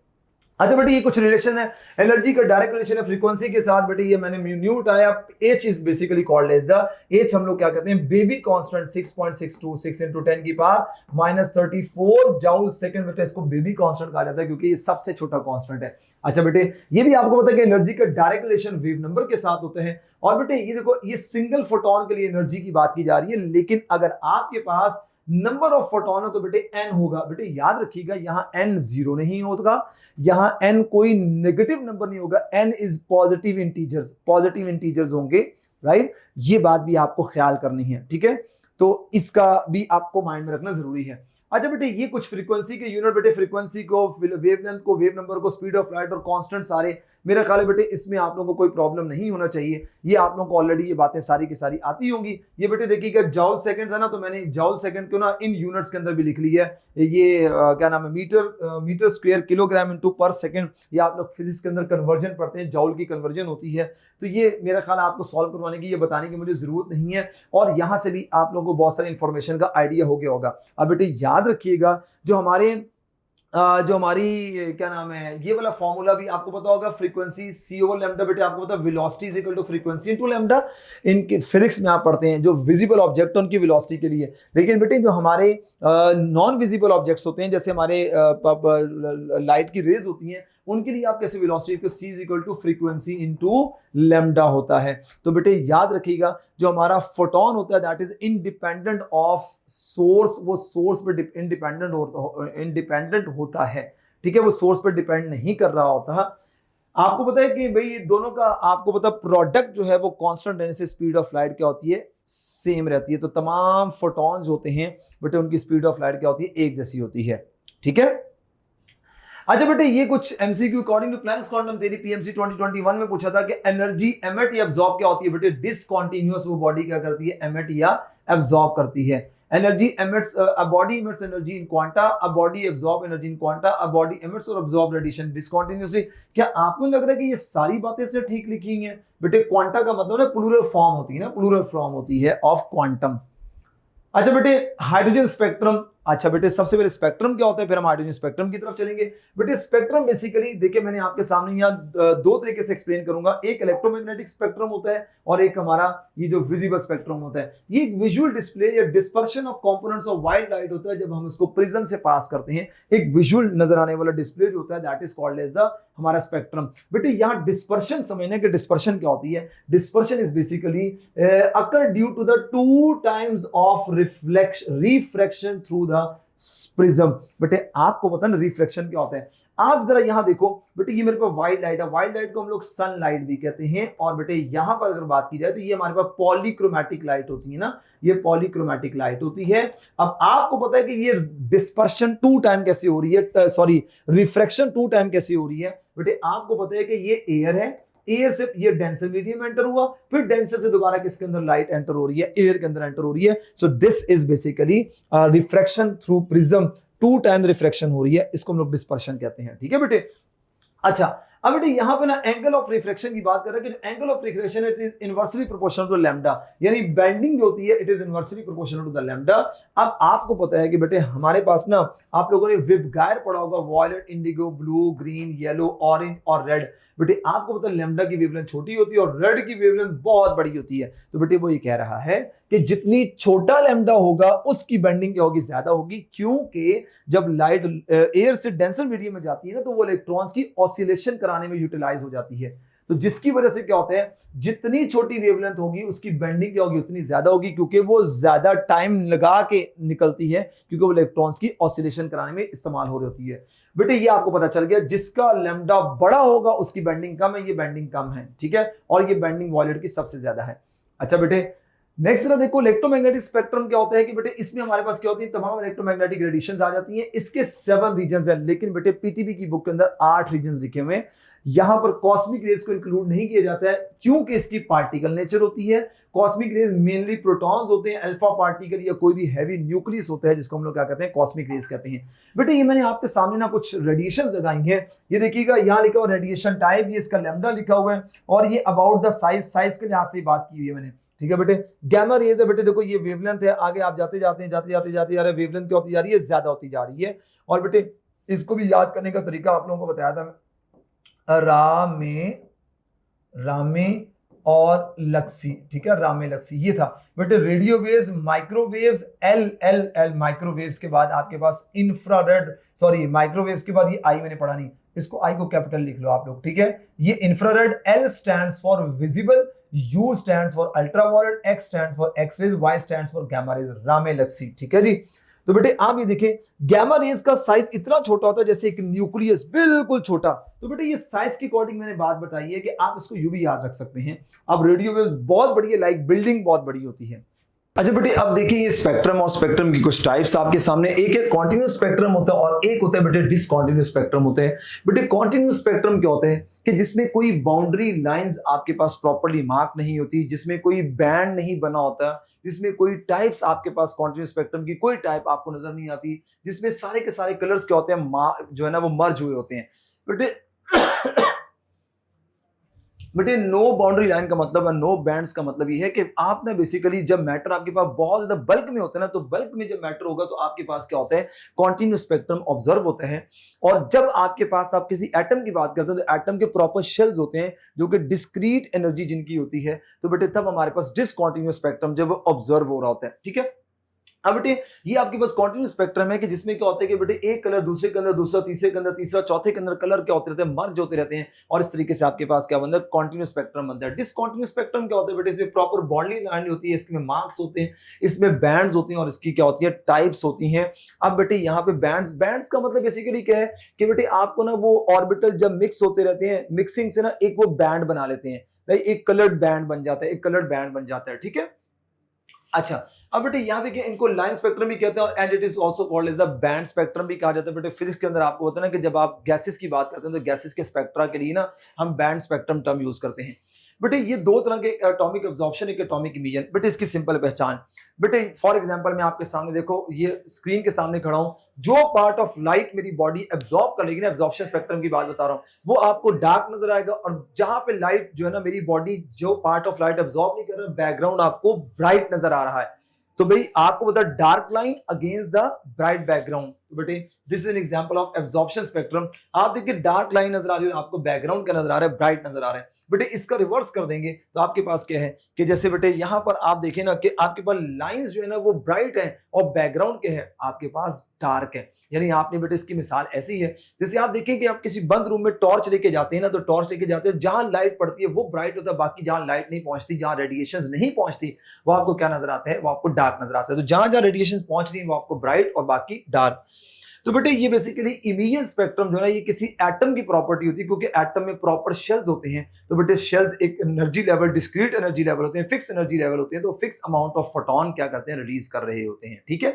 अच्छा बेटे ये कुछ रिलेशन है, एनर्जी का डायरेक्ट रिलेशन है फ्रीक्वेंसी के साथ। बेटे ये मैंने न्यू उठाया, h is basically called as the, h हम लोग क्या कहते हैं, बेबी कांस्टेंट 6.626 into 10 की पावर -34 जूल सेकंड। बेटे इसको बेबी कांस्टेंट कहा जाता है क्योंकि ये सबसे छोटा कांस्टेंट है। अच्छा बेटे ये भी आपको पता है कि एनर्जी का डायरेक्ट रिलेशन वेव नंबर के साथ होते हैं। और बेटे ये देखो, ये सिंगल फोटोन के लिए एनर्जी की बात की जा रही है, लेकिन अगर आपके पास नंबर ऑफ फोटोन हो तो बेटे n होगा। बेटे याद रखिएगा यहां n जीरो नहीं होगा, यहां n कोई नेगेटिव नंबर नहीं होगा, n इज पॉजिटिव इंटीजर्स होंगे, राइट। ये बात भी आपको ख्याल करनी है, ठीक है, तो इसका भी आपको माइंड में रखना जरूरी है। अच्छा बेटे ये कुछ फ्रीक्वेंसी के यूनिट, बेटे फ्रीक्वेंसी को, वेवलेंथ को, वेव नंबर को, स्पीड ऑफ लाइट और कांस्टेंट सारे, मेरा ख्याल है बेटे इसमें आप लोगों को कोई प्रॉब्लम नहीं होना चाहिए। ये आप लोगों को ऑलरेडी ये बातें सारी की सारी आती होंगी। ये बेटे देखिएगा जॉल सेकंड है ना, तो मैंने जॉल सेकंड को ना इन यूनिट्स के अंदर भी लिख ली है। ये क्या नाम है, मीटर स्क्वायर किलोग्राम इनटू पर सेकंड। ये आप लोग फिजिक्स के अंदर कन्वर्जन पढ़ते हैं, जॉल की कन्वर्जन होती है। तो ये मेरा ख्याल आपको सॉल्व करवाने की, ये बताने की मुझे जरूरत नहीं है, और यहां से भी आप लोगों को बहुत सारी इंफॉर्मेशन का आइडिया हो गया होगा। अब बेटे याद रखिएगा जो हमारी क्या नाम है, ये वाला फॉर्मूला भी आपको पता होगा, फ्रीक्वेंसी सी ओवर लैम्डा। बेटे आपको पता है velocity is equal to frequency into lambda. इनके फिजिक्स में आप पढ़ते हैं जो विजिबल ऑब्जेक्ट उनकी वेलोसिटी के लिए, लेकिन बेटे जो हमारे नॉन विजिबल ऑब्जेक्ट्स होते हैं, जैसे हमारे लाइट की रेज होती हैं, उनके लिए आप कैसे वेलोसिटी को c is equal to frequency into lambda होता है। तो बेटे याद रखिएगा जो हमारा फोटोन होता है that is independent of source, वो सोर्स पे इंडिपेंडेंट होता है, ठीक है, वो सोर्स पर डिपेंड नहीं कर रहा होता। आपको पता है कि भाई ये दोनों का आपको पता प्रोडक्ट जो है वो कांस्टेंट रहने से स्पीड ऑफ लाइट क्या होती है, सेम रहती है। तो तमाम फोटॉन्स होते हैं बेटे उनकी स्पीड ऑफ लाइट क्या होती है, एक जैसी होती है, ठीक है। अच्छा बेटे ये कुछ MCQ according to Planck's quantum theory PMC 2021 में पूछा था कि एनर्जी एमिट या एब्जॉर्ब क्या होती है। बेटे डिसकंटीन्यूअस वो बॉडी क्या करती है, एमिट या एब्जॉर्ब करती है। Energy emits, a body emits energy in quanta, a body absorb energy in quanta, a body emits और एब्जॉर्ब रेडिएशन डिसकंटीन्यूअसली। क्या आपको लग रहा है कि ये सारी बातें से ठीक लिखी हैं? बेटे क्वांटा का मतलब ना प्लूरल फॉर्म होती है ना, प्लूरल फॉर्म होती है ऑफ क्वांटम। अच्छा बेटे हाइड्रोजन स्पेक्ट्रम, अच्छा बेटे सबसे पहले स्पेक्ट्रम क्या होता है, फिर हम हाइड्रोजन स्पेक्ट्रम की तरफ चलेंगे। बेटे स्पेक्ट्रम बेसिकली देखिए मैंने आपके सामने यहाँ दो तरीके से एक्सप्लेन करूंगा, एक इलेक्ट्रोमैग्नेटिक स्पेक्ट्रम होता है और एक हमारा ये जो विजिबल स्पेक्ट्रम होता है। ये एक विजुअल डिस्प्ले या dispersion of components of white light होता है। जब हम इसको प्रिज्म से पास करते हैं एक विजुअल नजर आने वाला डिस्प्ले जो होता है that is called as the हमारा स्पेक्ट्रम। बेटे यहाँ डिस्पर्शन समझने के, डिस्पर्शन क्या होती है, dispersion is basically occur due to the 2 times of refraction through the prism. बेटे आपको पता है ना रिफ्लेक्शन क्या होता है, आप जरा यहां देखो बेटे, ये मेरे पास व्हाइट लाइट है, व्हाइट लाइट को हम लोग सनलाइट भी कहते हैं। और बेटे यहां पर अगर बात की जाए तो ये हमारे पास पॉलीक्रोमैटिक लाइट होती है ना, ये पॉलीक्रोमैटिक लाइट होती है। अब आपको पता है कि ये डिस्पर्शन 2 टाइम कैसे हो रही है, सॉरी रिफ्रैक्शन 2 टाइम कैसे हो रही है। बेटे आपको पता है कि ये एयर है, एयर से ये डेंसर मीडियम एंटर हुआ, फिर डेंसर से दोबारा किसके अंदर लाइट एंटर हो रही है, एयर के अंदर एंटर हो रही है। सो this is basically refraction through prism, 2 time refraction हो रही है, इसको हम लोग डिस्पर्शन कहते हैं। ठीक है बेटे। अच्छा अब बेटे यहां पे ना एंगल ऑफ रिफ्लेक्शन की बात कर रहे हैं कि angle of reflection it is inversely proportional to lambda, यानी बेंडिंग जो होती है it is inversely proportional to the lambda. अब आपको पता है कि बेटे हमारे पास ना, आप लोगों ने विबगायर पढ़ा होगा, violet, indigo, blue, green, yellow, orange और रेड। बेटे आपको पता है लैम्डा की वेवलेंथ छोटी होती है और रेड की वेवलेंथ बहुत बड़ी होती है। तो बेटे वो ये कह रहा है कि जितनी छोटा लैम्डा होगा उसकी बेंडिंग क्या होगी, ज्यादा होगी, क्योंकि जब लाइट एयर से डेंसर मीडियम में जाती है ना तो वो इलेक्ट्रॉन्स की ऑसिलेशन कराने में यूटिलाइज हो जाती है। तो जिसकी वजह से क्या होता है, जितनी छोटी वेवलेंथ होगी उसकी बेंडिंग क्या होगी, उतनी ज्यादा होगी, क्योंकि वो ज्यादा टाइम लगा के निकलती है, क्योंकि वो इलेक्ट्रॉन्स की ऑसिलेशन कराने में इस्तेमाल हो रही होती है। बेटे ये आपको पता चल गया, जिसका लैम्डा बड़ा होगा उसकी बेंडिंग कम है, ये बेंडिंग कम है। ठीक है, और ये बेंडिंग वॉयलेट की सबसे ज्यादा है। अच्छा बेटे नेक्स्ट जरा देखो इलेक्ट्रोमैग्नेटिक स्पेक्ट्रम क्या होता है कि बेटे इसमें हमारे पास क्या होती है, तमाम इलेक्ट्रोमैग्नेटिक रेडिएशंस आ जाती हैं। इसके 7 रीजंस हैं, लेकिन बेटे पीटीबी की बुक के अंदर 8 रीजंस लिखे हुए हैं। यहां पर कॉस्मिक रेज को इंक्लूड नहीं किया जाता है क्योंकि इसकी पार्टिकल नेचर होती है। कॉस्मिक रेज मेनली प्रोटॉन्स होते हैं, अल्फा पार्टिकल या कोई भी हैवी न्यूक्लियस होता है जिसको हम लोग क्या कहते हैं, कॉस्मिक रेज कहते हैं। बेटे ये मैंने आपके सामने ना कुछ रेडिएशन लगाई है, ये देखिएगा यहां लिखा हुआ रेडिएशन टाइप, ये इसका लैम्डा लिखा हुआ है, और ये अबाउट द साइज, साइज के लिहाज से बात की हुई है मैंने। ठीक है बेटे, गैमा रेज है बेटे, देखो ये वेवलेंथ है, आगे आप जाते जाते जाते वेवलेंथ क्या होती जा रही है, ज्यादा होती जा रही है। और बेटे इसको भी याद करने का तरीका आप लोगों को बताया था, रामे और लक्सी। ठीक है, रामे लक्सी ये था बेटे। Radio waves, microwaves, L microwaves के बाद आपके पास इंफ्रारेड, सॉरी माइक्रोवेव्स के बाद ये आई मैंने पढ़ा नहीं, इसको आई को कैपिटल लिख लो आप लोग। ठीक है, ये infrared, L stands for visible, U stands for ultraviolet, X stands for X-rays, Y stands for gamma rays, रामे लक्सी। ठीक है जी। तो बेटे आप ये देखें, गैमा रेज का साइज इतना छोटा होता है जैसे एक न्यूक्लियस, बिल्कुल छोटा। तो बेटे ये साइज के अकॉर्डिंग मैंने बात बताई है कि आप इसको यूं भी याद रख सकते हैं। अब रेडियो वेव्स बहुत बड़ी है, लाइक बिल्डिंग बहुत बड़ी होती है। अच्छा बेटे अब देखिए ये स्पेक्ट्रम और स्पेक्ट्रम की कुछ टाइप्स आपके सामने, एक है कॉन्टिन्यूस स्पेक्ट्रम होता है और एक होता है बेटे डिसकॉन्टिन्यूस स्पेक्ट्रम होते हैं। बेटे कॉन्टिन्यूस स्पेक्ट्रम क्या होते हैं कि जिसमें कोई बाउंड्री लाइंस आपके पास प्रॉपर्ली मार्क नहीं होती, जिसमें कोई बैंड नहीं बना होता, जिसमें कोई टाइप्स आपके पास कॉन्टिन्यूस स्पेक्ट्रम की कोई टाइप आपको नजर नहीं आती, जिसमें सारे के सारे कलर्स क्या होते हैं, जो है ना वो मर्ज हुए होते हैं। बेटे बेटे नो बाउंड्री लाइन का मतलब है, नो बैंड्स का मतलब ये है कि आप ना बेसिकली जब मैटर आपके पास बहुत ज्यादा बल्क में होता है ना, तो बल्क में जब मैटर होगा तो आपके पास क्या होता है, कॉन्टिन्यूस स्पेक्ट्रम ऑब्जर्व होता है। और जब आपके पास आप किसी एटम की बात करते हैं तो एटम के प्रॉपर शेल्स होते हैं जो कि डिस्क्रीट एनर्जी जिनकी होती है, तो बेटे तब हमारे पास डिसकॉन्टिन्यूस स्पेक्ट्रम जब ऑब्जर्व हो रहा होता है। ठीक है, अब बेटे ये आपके पास कॉन्टिन्यूस स्पेक्ट्रम है कि जिसमें क्या होता है कि बेटे एक कलर दूसरे के अंदर, दूसरा तीसरे के अंदर, तीसरा चौथे के अंदर कलर क्या होते रहते हैं, मर्ज होते रहते हैं, और इस तरीके से आपके पास क्या बनता है, कॉन्टिन्यूस स्पेक्ट्रम बनता है। डिसकॉन्टिन्यूस स्पेक्ट्रम क्या होता है बेटे, इसमें प्रॉपर बाउंड्री लाइन होती है, इसमें मार्क्स होते हैं, इसमें बैंड्स होती हैं और इसकी क्या होती है, टाइप्स होती हैं। अब बेटे यहाँ पे बैंड्स का मतलब बेसिकली क्या है कि बेटे आपको ना वो ऑर्बिटल जब मिक्स होते रहते हैं, मिक्सिंग से ना एक वो बैंड बना लेते हैं, एक कलर्ड बैंड बन जाता है, एक कलर्ड बैंड बन जाता है। ठीक है, अच्छा अब बेटे यहाँ पे क्या, इनको लाइन स्पेक्ट्रम भी कहते हैं और and it is also called as the band spectrum भी कहा जाता है। बेटे फिजिक्स के अंदर आपको होता है ना कि जब आप गैसेस की बात करते हैं तो गैसेस के स्पेक्ट्रा के लिए ना हम बैंड स्पेक्ट्रम टर्म यूज करते हैं। बेटे ये दो तरह के एटॉमिक एब्जॉर्प्शन, एक एटॉमिक इमिशन। बेटे इसकी सिंपल पहचान, बेटे फॉर एग्जांपल मैं आपके सामने देखो, ये स्क्रीन के सामने खड़ा हूं, जो पार्ट ऑफ लाइट मेरी बॉडी एब्जॉर्ब कर लेगी ना, एब्जॉर्प्शन स्पेक्ट्रम की बात बता रहा हूं, वो आपको डार्क नजर आएगा, और जहां पे लाइट जो है ना मेरी बॉडी जो पार्ट ऑफ लाइट एब्जॉर्ब नहीं कर रहा, बैकग्राउंड आपको ब्राइट नजर आ रहा है। तो भाई आपको बता dark line against the bright background, तो बेटे this is an example of absorption spectrum. आप देखिए डार्क लाइन नजर आ रही है, आपको बैकग्राउंड क्या नजर आ रहा है, ब्राइट नजर आ रहा है। बेटे इसका रिवर्स कर देंगे तो आपके पास क्या है कि जैसे बेटे यहां पर आप देखें ना कि आपके पास लाइंस जो है ना वो ब्राइट है और बैकग्राउंड क्या है आपके पास डार्क है। यानी आपने बेटे इसकी मिसाल ऐसी है जैसे आप देखें कि आप किसी बंद रूम में टॉर्च लेके जाते हैं ना, तो टॉर्च लेके जाते हैं जहां लाइट पड़ती है वो ब्राइट होता है, बाकी जहां लाइट नहीं पहुंचती, जहां रेडिएशन नहीं पहुंचती वो आपको क्या नजर आता है, वो आपको डार्क नजर आता है। तो जहां जहां रेडिएशन पहुंच रही है वो आपको ब्राइट और बाकी डार्क। तो बेटे ये बेसिकली इमिशन स्पेक्ट्रम जो है ना ये किसी एटम की प्रॉपर्टी होती है, क्योंकि एटम में प्रॉपर शेल्स होते हैं। तो बेटे शेल्स एक energy level, discrete energy level होते हैं, फिक्स एनर्जी लेवल होते हैं, तो फिक्स अमाउंट ऑफ फोटोन क्या करते हैं, रिलीज कर रहे होते हैं। ठीक है,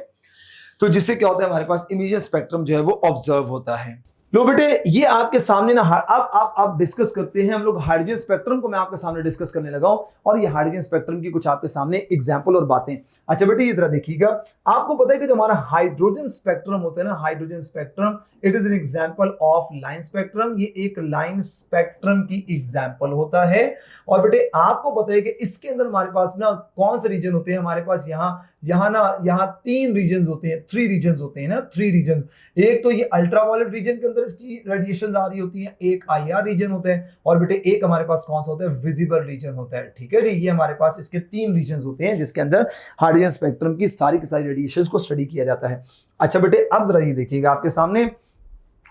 तो जिससे क्या होता है हमारे पास इमिशन स्पेक्ट्रम जो है वो ऑब्जर्व होता है। लो बेटे ये आपके सामने ना अब आप डिस्कस करते हैं, हम लोग हाइड्रोजन स्पेक्ट्रम को मैं आपके सामने डिस्कस करने लगा हूं और ये हाइड्रोजन स्पेक्ट्रम की कुछ आपके सामने एग्जांपल और बातें। अच्छा बेटे ये तरह देखिएगा, आपको पता है कि जो हमारा हाइड्रोजन स्पेक्ट्रम होता है ना, hydrogen spectrum it is an example of line spectrum. ये एक लाइन स्पेक्ट्रम की एग्जांपल होता है। और बेटे आपको पता है कि इसके अंदर हमारे पास ना कौन से रीजन होते हैं, हमारे पास यहाँ 3 रीजन होते हैं, 3 रीजन होते हैं ना, 3 रीजन। एक तो ये अल्ट्रावायलेट रीजन के अंदर इसकी रेडिएशन आ रही होती है, एक IR रीजन होता है, और बेटे एक हमारे पास कौन सा होता है, विजिबल रीजन होता है। ठीक है जी, ये हमारे पास इसके 3 रीजन होते हैं जिसके अंदर हाइड्रोजन स्पेक्ट्रम की सारी रेडिएशन को स्टडी किया जाता है। अच्छा बेटे अब जरा ये देखिएगा आपके सामने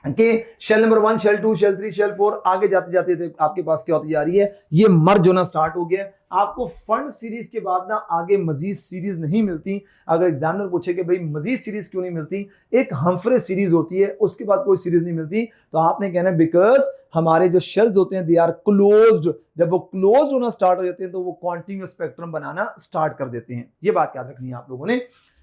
कि shell number 1, shell 2, shell 3, shell 4 आगे जाते जाते थे आपके पास क्या होती जा रही है, ये मर्ज होना स्टार्ट हो गया। आपको फंड सीरीज के बाद ना आगे मजीद सीरीज नहीं मिलती। अगर एग्जामिनर पूछे कि भाई मजीद सीरीज क्यों नहीं मिलती, एक हम्फ्रे सीरीज होती है उसके बाद कोई सीरीज नहीं मिलती, तो आपने कहना है बिकॉज हमारे जो शेल्स होते हैं दे आर क्लोज्ड। जब वो क्लोज्ड होना स्टार्ट हो जाते हैं तो वो कॉन्टिन्यूअस स्पेक्ट्रम बनाना स्टार्ट कर देते हैं। ये बात याद रखनी है आप लोगों ने।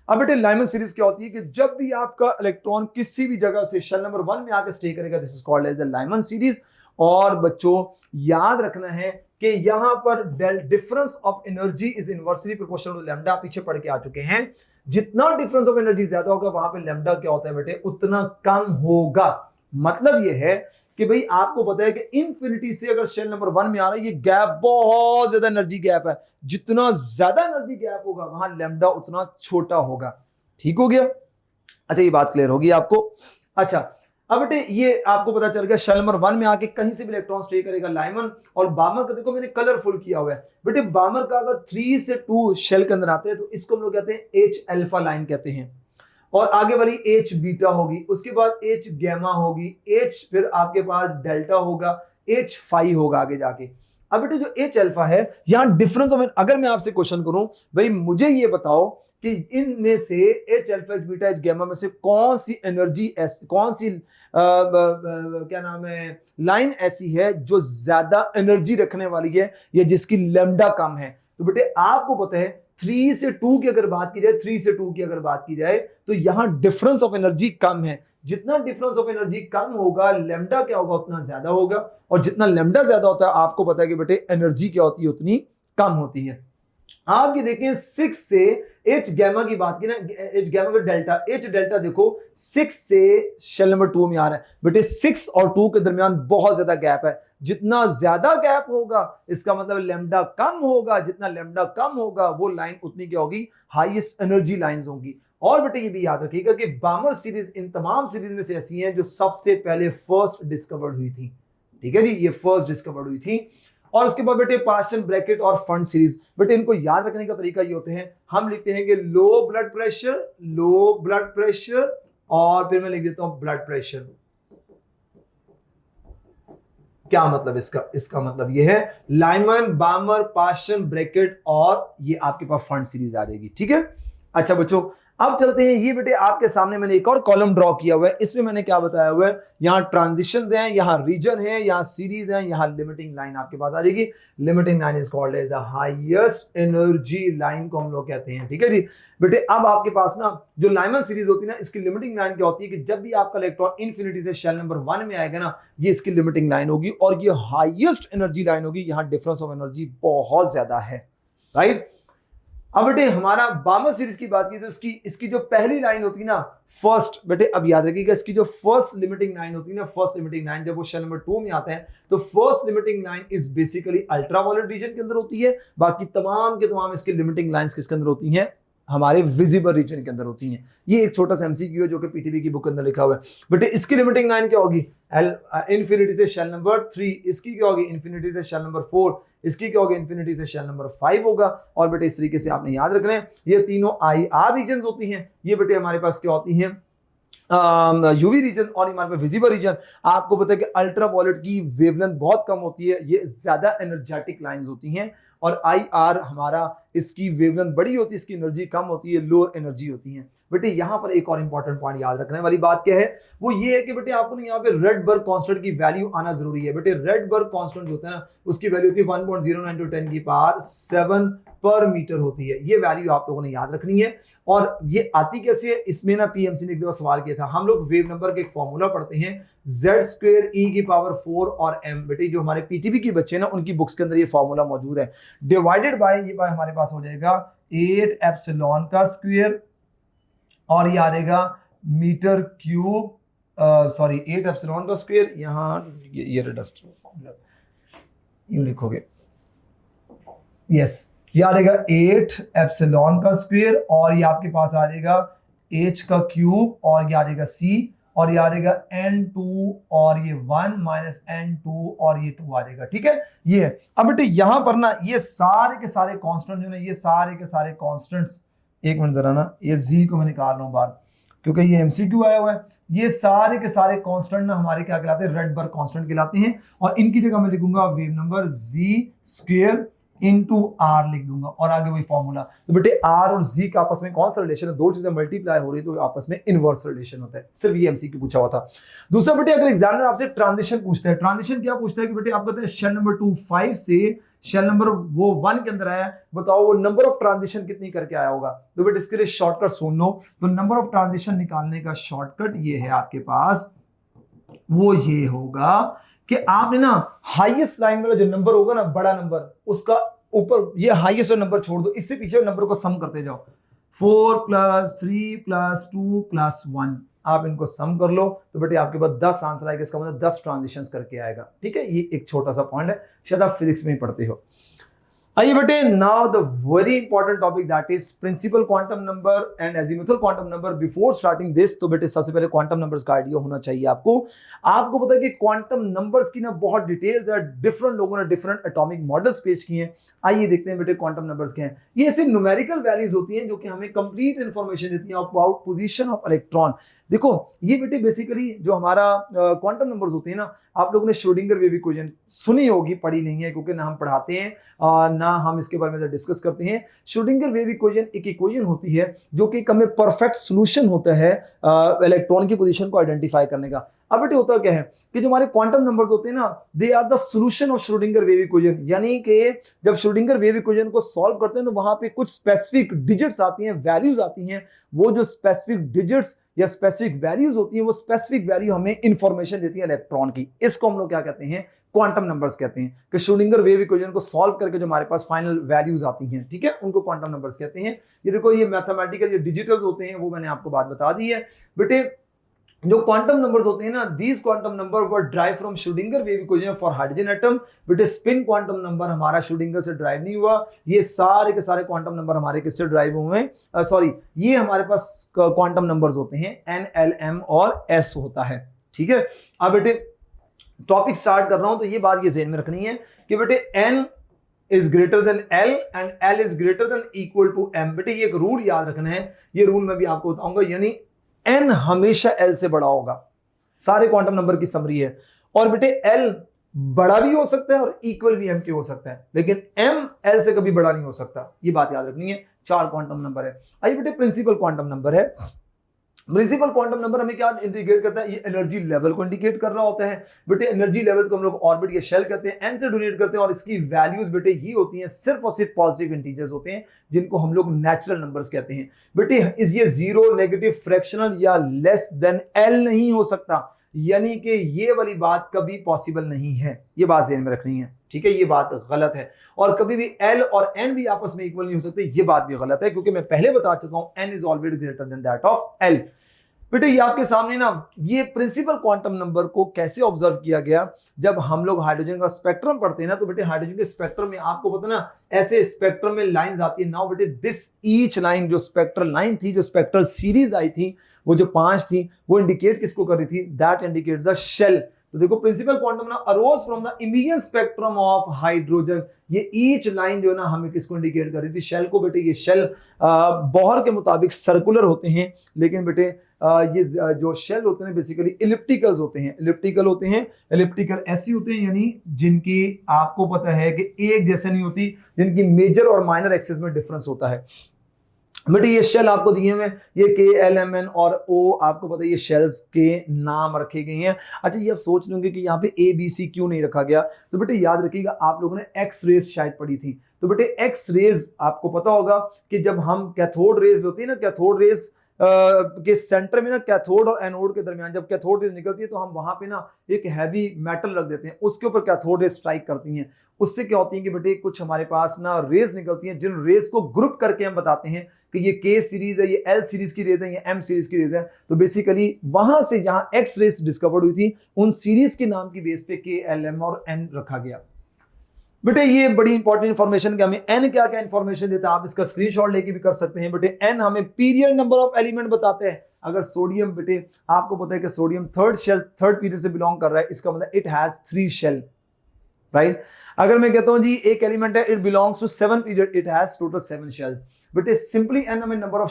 अब बेटे लाइमन सीरीज क्या होती है कि जब भी आपका इलेक्ट्रॉन किसी भी जगह से शेल नंबर 1 में आकर स्टे करेगा, this is called as the Lyman series. और बच्चों याद रखना है कि यहां पर difference of energy is inversely proportional to lambda, पीछे पढ़ के आ चुके हैं। जितना डिफरेंस ऑफ एनर्जी ज्यादा होगा वहां पे लैम्डा क्या होता है बेटे, उतना कम होगा। मतलब यह है कि भाई आपको पता है कि इंफिनिटी से अगर शेल नंबर 1 में आ रहा है, ये गैप बहुत ज्यादा एनर्जी गैप है, जितना ज्यादा एनर्जी गैप होगा वहां लैम्डा उतना छोटा होगा। ठीक हो गया? अच्छा ये बात क्लियर होगी आपको। अच्छा अब बेटे ये आपको पता चल गया शेल नंबर 1 में आके कहीं से भी इलेक्ट्रॉन स्टे करेगा लाइमन। और बामर का देखो मैंने कलरफुल किया हुआ है बेटे, बामर का अगर 3 से 2 शेल के अंदर आते हैं तो इसको हम लोग कहते हैं H अल्फा लाइन कहते हैं, और आगे वाली H बीटा होगी, उसके बाद H गैमा होगी, H फिर आपके पास डेल्टा होगा, H फाई होगा आगे जाके। अब बेटे जो H अल्फा है यहां डिफरेंस ऑफ, अगर मैं आपसे क्वेश्चन करूं भाई मुझे ये बताओ कि इनमें से H alpha H beta H gamma में से कौन सी एनर्जी ऐसी, कौन सी क्या नाम है लाइन ऐसी है जो ज्यादा एनर्जी रखने वाली है या जिसकी लैम्डा कम है। तो बेटे आपको पता है 3 से 2 की अगर बात की जाए, 3 से 2 की अगर बात की जाए तो यहां डिफरेंस ऑफ एनर्जी कम है। जितना डिफरेंस ऑफ एनर्जी कम होगा लैम्डा क्या होगा, उतना ज्यादा होगा, और जितना लैम्डा ज्यादा होता है आपको पता है कि बेटे एनर्जी क्या होती है, उतनी कम होती है। आप ये देखें 6 से H गैमा की बात की ना, H गैमा का डेल्टा, H डेल्टा देखो 6 से शेल नंबर 2 में आ रहा है बेटे, 6 और 2 के दरमियान बहुत ज्यादा गैप है। जितना ज्यादा गैप होगा इसका मतलब लैम्डा कम होगा, जितना लैम्डा कम होगा वो लाइन उतनी क्या होगी, हाईएस्ट एनर्जी लाइंस होंगी। और बेटे ये भी याद रखिएगा कि बामर सीरीज इन तमाम सीरीज में से ऐसी हैं जो सबसे पहले फर्स्ट डिस्कवर्ड हुई थी। ठीक है जी, ये फर्स्ट डिस्कवर्ड हुई थी। और उसके बाद बेटे पास्टन ब्रैकेट और फंड सीरीज, बेटे इनको याद रखने का तरीका ये होते हैं, हम लिखते हैं कि लो ब्लड प्रेशर और फिर मैं लिख देता हूं ब्लड प्रेशर। क्या मतलब इसका मतलब ये है लाइमन, बामर, पास्टन ब्रैकेट और ये आपके पास फंड सीरीज आ जाएगी। ठीक है, अच्छा बच्चों अब चलते हैं, ये बेटे आपके सामने मैंने एक और कॉलम ड्रॉ किया हुआ है, इसमें मैंने क्या बताया हुआ है, यहां ट्रांजिशंस हैं, यहां रीजन है, यहां सीरीज है, यहां लिमिटिंग लाइन आपके पास आ जाएगी। Limiting line is called as the highest energy line को हम लोग कहते हैं। ठीक है जी बेटे, अब आपके पास ना जो लाइमन सीरीज होती है ना, इसकी लिमिटिंग लाइन क्या होती है कि जब भी आपका इलेक्ट्रॉन इन्फिनिटी से शेल नंबर 1 में आएगा ना, ये इसकी लिमिटिंग लाइन होगी और ये हाईएस्ट एनर्जी लाइन होगी। यहां डिफरेंस ऑफ एनर्जी बहुत ज्यादा है, राइट। अब बेटे हमारा बामर सीरीज की बात की तो इसकी जो पहली लाइन होती है ना फर्स्ट, बेटे अब याद रखिएगा इसकी जो फर्स्ट लिमिटिंग लाइन होती है ना, फर्स्ट लिमिटिंग लाइन जब वो शेल नंबर 2 में आता है तो first limiting line is basically ultraviolet region के अंदर होती है। बाकी तमाम के तमाम इसकी लिमिटिंग लाइंस किसके अंदर होती हैं, हमारे विजिबल रीजन के अंदर होती हैं। ये एक छोटा सा एमसीक्यू है जो कि पीटीबी की बुक के अंदर लिखा हुआ है। बेटे इसकी लिमिटिंग लाइन क्या होगी? इन्फिनिटी से शेल नंबर 3, इसकी क्या होगी? इन्फिनिटी से शेल नंबर 4, इसकी क्या होगी? इन्फिनिटी से शेल नंबर 5 होगा। और बेटे इस तरीके से आपने याद रखना है, ये तीनों IR रीजन होती हैं। ये बेटे हमारे पास क्या होती हैं? यूवी रीजन और हमारे पास विजिबल रीजन। आपको पता है कि अल्ट्रा वायलेट की वेवलेंथ बहुत कम होती है, ये ज्यादा एनर्जेटिक लाइंस होती हैं, और IR हमारा इसकी वेवलेंथ बड़ी होती है, इसकी एनर्जी कम होती है, लोअर एनर्जी होती है। बेटे यहां पर एक और इंपॉर्टेंट पॉइंट याद रखने वाली बात क्या है, वो ये है कि बेटे आपको यहाँ पे रेडबर्ग कांस्टेंट की वैल्यू आना जरूरी है। बेटे रेडबर्ग कांस्टेंट जो होता है ना, उसकी वैल्यू होती है 1.09 × 10 की पावर 7 पर मीटर होती है। ये वैल्यू आप लोगों ने याद रखनी है। और ये आती कैसे है? इसमें ना पीएमसी ने एक दफा सवाल किया था। हम लोग वेव नंबर के एक फॉर्मूला पढ़ते हैं, Z²e⁴ और m। बेटे जो हमारे पीटीबी के बच्चे ना, उनकी बुक्स के अंदर ये फॉर्मूला मौजूद है। डिवाइडेड बाय ये बाय हमारे पास हो जाएगा 8 एप्सिलॉन का स्क्वायर, और ये आ जाएगा मीटर क्यूब, सॉरी 8 एप्सिलॉन का स्क्वायर, यहाँ ये डस्ट यूं लिखोगे, यस, ये आ जाएगा 8 एप्सिलॉन का स्क्वायर, और ये आपके पास आ जाएगा h का क्यूब, और ये आ जाएगा c, और ये आ जाएगा n2, और ये 1 माइनस n2, और ये 2 आ जाएगा। ठीक है, ये है। अब बेटे यहां पर ना ये सारे के सारे कांस्टेंट जो ना, ये सारे के सारे कांस्टेंट्स, एक मिनट जरा ना, ये z को मैं निकाल रहा हूं बाहर क्योंकि ये एमसीक्यू आया हुआ है। ये सारे के सारे कांस्टेंट ना हमारे क्या कहलाते हैं? रेडबर्ग कांस्टेंट कहलाते हैं। और इनकी जगह मैं लिखूंगा wave number z² into are लिख दूंगा, और आगे वही फॉर्मूला। तो बेटे आर और जी का आपस में कौन सा रिलेशन है? दो चीजें मल्टीप्लाई हो रही है तो आपस में इनवर्स रिलेशन होता है। सिर्फ ये एमसीक्यू पूछा हुआ था। दूसरा बेटे अगर एग्जामिनर आपसे ट्रांजिशन पूछता है, ट्रांजिशन क्या पूछता है कि बेटे आप कहते हैं शेल नंबर 2 5 से शेल नंबर वो 1 के अंदर आया, बताओ वो नंबर ऑफ ट्रांजिशन कितनी करके आया होगा? तो बेटे इसके लिए शॉर्टकट सुन लो। तो नंबर ऑफ ट्रांजिशन निकालने का शॉर्टकट ये है आपके पास, वो ये होगा कि आपने ना हाईएस्ट लाइन वाला जो नंबर होगा ना, बड़ा नंबर, उसका ऊपर ये हाईएस्ट नंबर छोड़ दो, इससे पीछे नंबर को सम करते जाओ। 4 + 3 + 2 + 1, आप इनको सम कर लो तो बेटे आपके पास 10 आंसर आएगा। इसका मतलब 10 ट्रांजिशंस करके आएगा। ठीक है, ये एक छोटा सा पॉइंट है, शायद आप फिजिक्स में ही पढ़ते हो। आइए बेटे, now the very important topic that is principal quantum number and azimuthal quantum number. Before starting this, तो बेटे सबसे पहले क्वांटम नंबर्स का आइडिया होना चाहिए आपको। आपको पता है कि क्वांटम नंबर्स की ना बहुत डिटेल्स है, डिफरेंट लोगों ने डिफरेंट एटॉमिक मॉडल्स पेश किए हैं। आइए देखते हैं बेटे क्वांटम नंबर्स क्या हैं। ये सिर्फ न्यूमेरिकल वैल्यूज होती हैं जो कि हमें कंप्लीट इंफॉर्मेशन देती हैं अबाउट पोजीशन ऑफ इलेक्ट्रॉन। देखो ये बेटे बेसिकली जो हमारा क्वांटम नंबर्स होते हैं ना, आप लोगों ने श्रोडिंगर वेव इक्वेशन सुनी होगी, पढ़ी नहीं है क्योंकि ना हम पढ़ाते हैं ना हम इसके बारे में डिस्कस करते हैं। श्रोडिंगर वेव इक्वेशन एक इक्वेशन होती है जो कि हमें परफेक्ट सॉल्यूशन होता है इलेक्ट्रॉन की पोजीशन को आइडेंटिफाई करने का। अब बेटे होता क्या है कि जो हमारे क्वांटम नंबर्स होते हैं ना, they are the solution of Schrodinger wave equation. यानी कि जब श्रोडिंगर वेव इक्वेशन को सॉल्व करते हैं तो वहां पे कुछ स्पेसिफिक डिजिट्स आती हैं, वैल्यूज आती हैं। वो जो स्पेसिफिक डिजिट्स या स्पेसिफिक वैल्यूज होती हैं, वो स्पेसिफिक वैल्यू हमें इंफॉर्मेशन देती है इलेक्ट्रॉन की। इसको हम लोग क्या कहते हैं? क्वांटम नंबर्स कहते हैं। कि श्रोडिंगर वेव इक्वेशन को सॉल्व करके जो हमारे पास फाइनल वैल्यूज आती हैं, ठीक है, उनको क्वांटम नंबर्स कहते हैं। ये देखो, ये मैथमेटिकल, ये डिजिटल्स होते हैं, वो मैंने आपको बात बता दी है। बेटे जो क्वांटम नंबर्स होते हैं ना, these quantum number were drive from Schrodinger wave equation for hydrogen atom. बेटे स्पिन क्वांटम नंबर हमारा श्रोडिंगर से ड्राइव नहीं हुआ। ये सारे के सारे क्वांटम नंबर हमारे किससे ड्राइव हुए हैं? सॉरी, ये हमारे पास क्वांटम नंबर्स होते हैं N, L, M और S होता है। ठीक है, अब बेटे टॉपिक स्टार्ट कर रहा हूं तो ये बात ये ज़हन में रखनी है कि बेटे N is greater than L and L is greater than equal to M। बेटे ये एक रूल याद रखना है, ये रूल मैं भी आपको बताऊंगा। यानी N हमेशा L से बड़ा होगा, सारे क्वांटम नंबर की समरी है। और बेटे L बड़ा भी हो सकता है और इक्वल भी M के हो सकता है, लेकिन M L से कभी बड़ा नहीं हो सकता। ये बात याद रखनी है। 4 क्वांटम नंबर है। आइए बेटे, प्रिंसिपल क्वांटम नंबर है। प्रिंसिपल क्वांटम नंबर हमें क्या इंडिकेट करता है? ये एनर्जी लेवल को इंडिकेट कर रहा होता है। बेटे एनर्जी लेवल को हम लोग ऑर्बिट या शेल कहते हैं, एन से डोनेट करते हैं। और इसकी वैल्यूज बेटे ये होती हैं, सिर्फ और सिर्फ पॉजिटिव इंटीजर्स होते हैं, जिनको हम लोग नेचुरल नंबर्स कहते हैं। बेटे इस ये जीरो, नेगेटिव, फ्रैक्शनल या लेस देन एल नहीं हो सकता। यानी कि ये वाली बात कभी पॉसिबल नहीं है, ये बात ध्यान में रखनी है। ठीक है, ये बात गलत है। और कभी भी L और N भी आपस में इक्वल नहीं हो सकते, ये बात भी गलत है, क्योंकि मैं पहले बता चुका हूं N is always greater than that of L। बेटे ये आपके सामने ना ये प्रिंसिपल क्वांटम नंबर को कैसे ऑब्जर्व किया गया, जब हम लोग हाइड्रोजन का स्पेक्ट्रम पढ़ते हैं ना, तो बेटे हाइड्रोजन के स्पेक्ट्रम में आपको पता ना ऐसे स्पेक्ट्रम में लाइंस आती है। नाउ बेटे दिस ईच लाइन, जो स्पेक्ट्रल लाइन थी, जो स्पेक्ट्रल सीरीज आई थी, वो जो 5 थी, वो इंडिकेट किसको कर रही थी, दैट इंडिकेट्स द शेल। तो देखो प्रिंसिपल क्वांटम ना arose from the immediate spectrum of hydrogen, ये ईच लाइन जो है ना हमें किसको इंडिकेट कर रही थी, शेल को। बेटे ये शेल बोहर के मुताबिक सर्कुलर होते हैं, लेकिन बेटे ये जो शेल होते हैं बेसिकली इलिप्टिकल्स होते हैं। इलिप्टिकल होते हैं, इलिप्टिकल ऐसी होते हैं यानी जिनकी आपको पता है कि एक जैसे नहीं होती, जिनकी मेजर और माइनर एक्सिस में डिफरेंस होता है। बेटे ये शेल आपको दिए हुए, ये KLMN और O आपको पता है ये शेल्स के नाम रखे गए हैं। अच्छा ये आप सोच लेंगे कि यहाँ पे ABC क्यों नहीं रखा गया, तो बेटे याद रखिएगा आप लोगों ने एक्स रेज शायद पढ़ी थी। तो बेटे एक्स रेज आपको पता होगा कि जब हम कैथोड रेज होती है ना, कैथोड रेज के सेंटर में ना कैथोड और एनोड के दरमियान जब कैथोड रेज निकलती है तो हम वहां पे ना एक हैवी मेटल रख देते हैं, उसके ऊपर कैथोड रेज स्ट्राइक करती हैं। उससे क्या होती है कि बेटे कुछ हमारे पास ना रेज निकलती हैं, जिन रेज को ग्रुप करके हम बताते हैं कि ये K सीरीज है, ये L सीरीज की रेज है, ये M सीरीज की रेज है। तो बेसिकली वहां से जहां एक्स रेज डिस्कवर्ड हुई थी, उन सीरीज के नाम की बेस पे KLM और N रखा गया। बेटे ये बड़ी इंपॉर्टेंट इंफॉर्मेशन कि हमें एन क्या क्या इंफॉर्मेशन देता है, आप इसका स्क्रीनशॉट लेके भी कर सकते हैं। बेटे एन हमें पीरियड नंबर ऑफ एलिमेंट बताते हैं। अगर सोडियम, बेटे आपको पता है कि सोडियम थर्ड पीरियड से बिलोंग कर रहा है, इसका मतलब इट हैज 3 शेल, राइट। अगर मैं कहता हूं जी एक एलिमेंट है, it belongs to 7 period, it has total 7 shells. बेटे सिंपली एन हमें नंबर ऑफ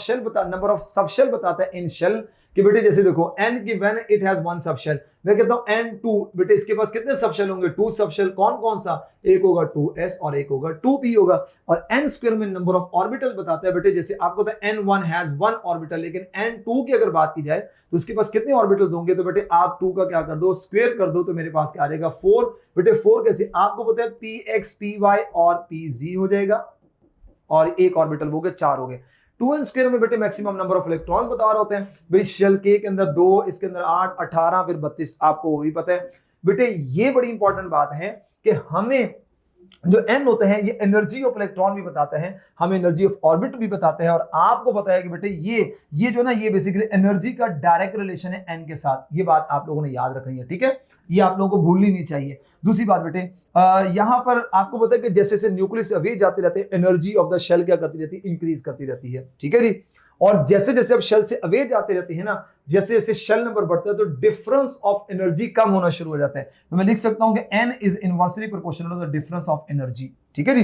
सब शेल बताता है इन शेल कि बेटे जैसे देखो n की व्हेन इट हैज 1 सब शेल, मैं कहता हूं n2, बेटे इसके पास कितने सब शेल होंगे, 2 सब शेल। कौन कौन सा, एक होगा 2s और एक होगा 2p होगा। और n स्क्वायर में नंबर ऑफ ऑर्बिटल बताता है। बेटे जैसे आपको पता है n1 हैज 1 ऑर्बिटल, लेकिन n2 की अगर बात की जाए तो उसके पास कितने ऑर्बिटल्स होंगे, तो बेटे आप 2 का क्या कर दो, स्क्वायर कर दो, तो मेरे पास क्या आ जाएगा 4। बेटे 4 कैसे, आपको पता है px py और pz हो जाएगा, और एक ऑर्बिटल हो गए, 4 हो गए। 2n स्क्वायर में बेटे मैक्सिमम नंबर ऑफ इलेक्ट्रॉन्स बता रहे होते हैं। भाई शेल के अंदर 2, इसके अंदर 8, 18, फिर 32, आपको वो भी पता है। बेटे ये बड़ी इंपॉर्टेंट बात है कि हमें जो n होता है ये एनर्जी ऑफ इलेक्ट्रॉन भी बताता है, हमें एनर्जी ऑफ ऑर्बिट भी बताता है। और आपको पता है कि बेटे ये जो ना ये बेसिकली एनर्जी का डायरेक्ट रिलेशन है n के साथ। ये बात आप लोगों ने याद रखनी है, ठीक है, ये आप लोगों को भूलनी नहीं चाहिए। दूसरी बात बेटे यहां पर आपको पता है कि जैसे जैसे न्यूक्लियस से अवे जाते रहते हैं, एनर्जी ऑफ द शेल क्या करती रहती है, इंक्रीज करती रहती है, ठीक है जी। और जैसे जैसे अब शेल से अवे जाते रहते हैं ना, जैसे जैसे शेल नंबर बढ़ता है तो डिफरेंस ऑफ एनर्जी कम होना शुरू हो जाता है। तो मैं लिख सकता हूं कि n is inversely proportional to the difference of energy, ठीक है जी।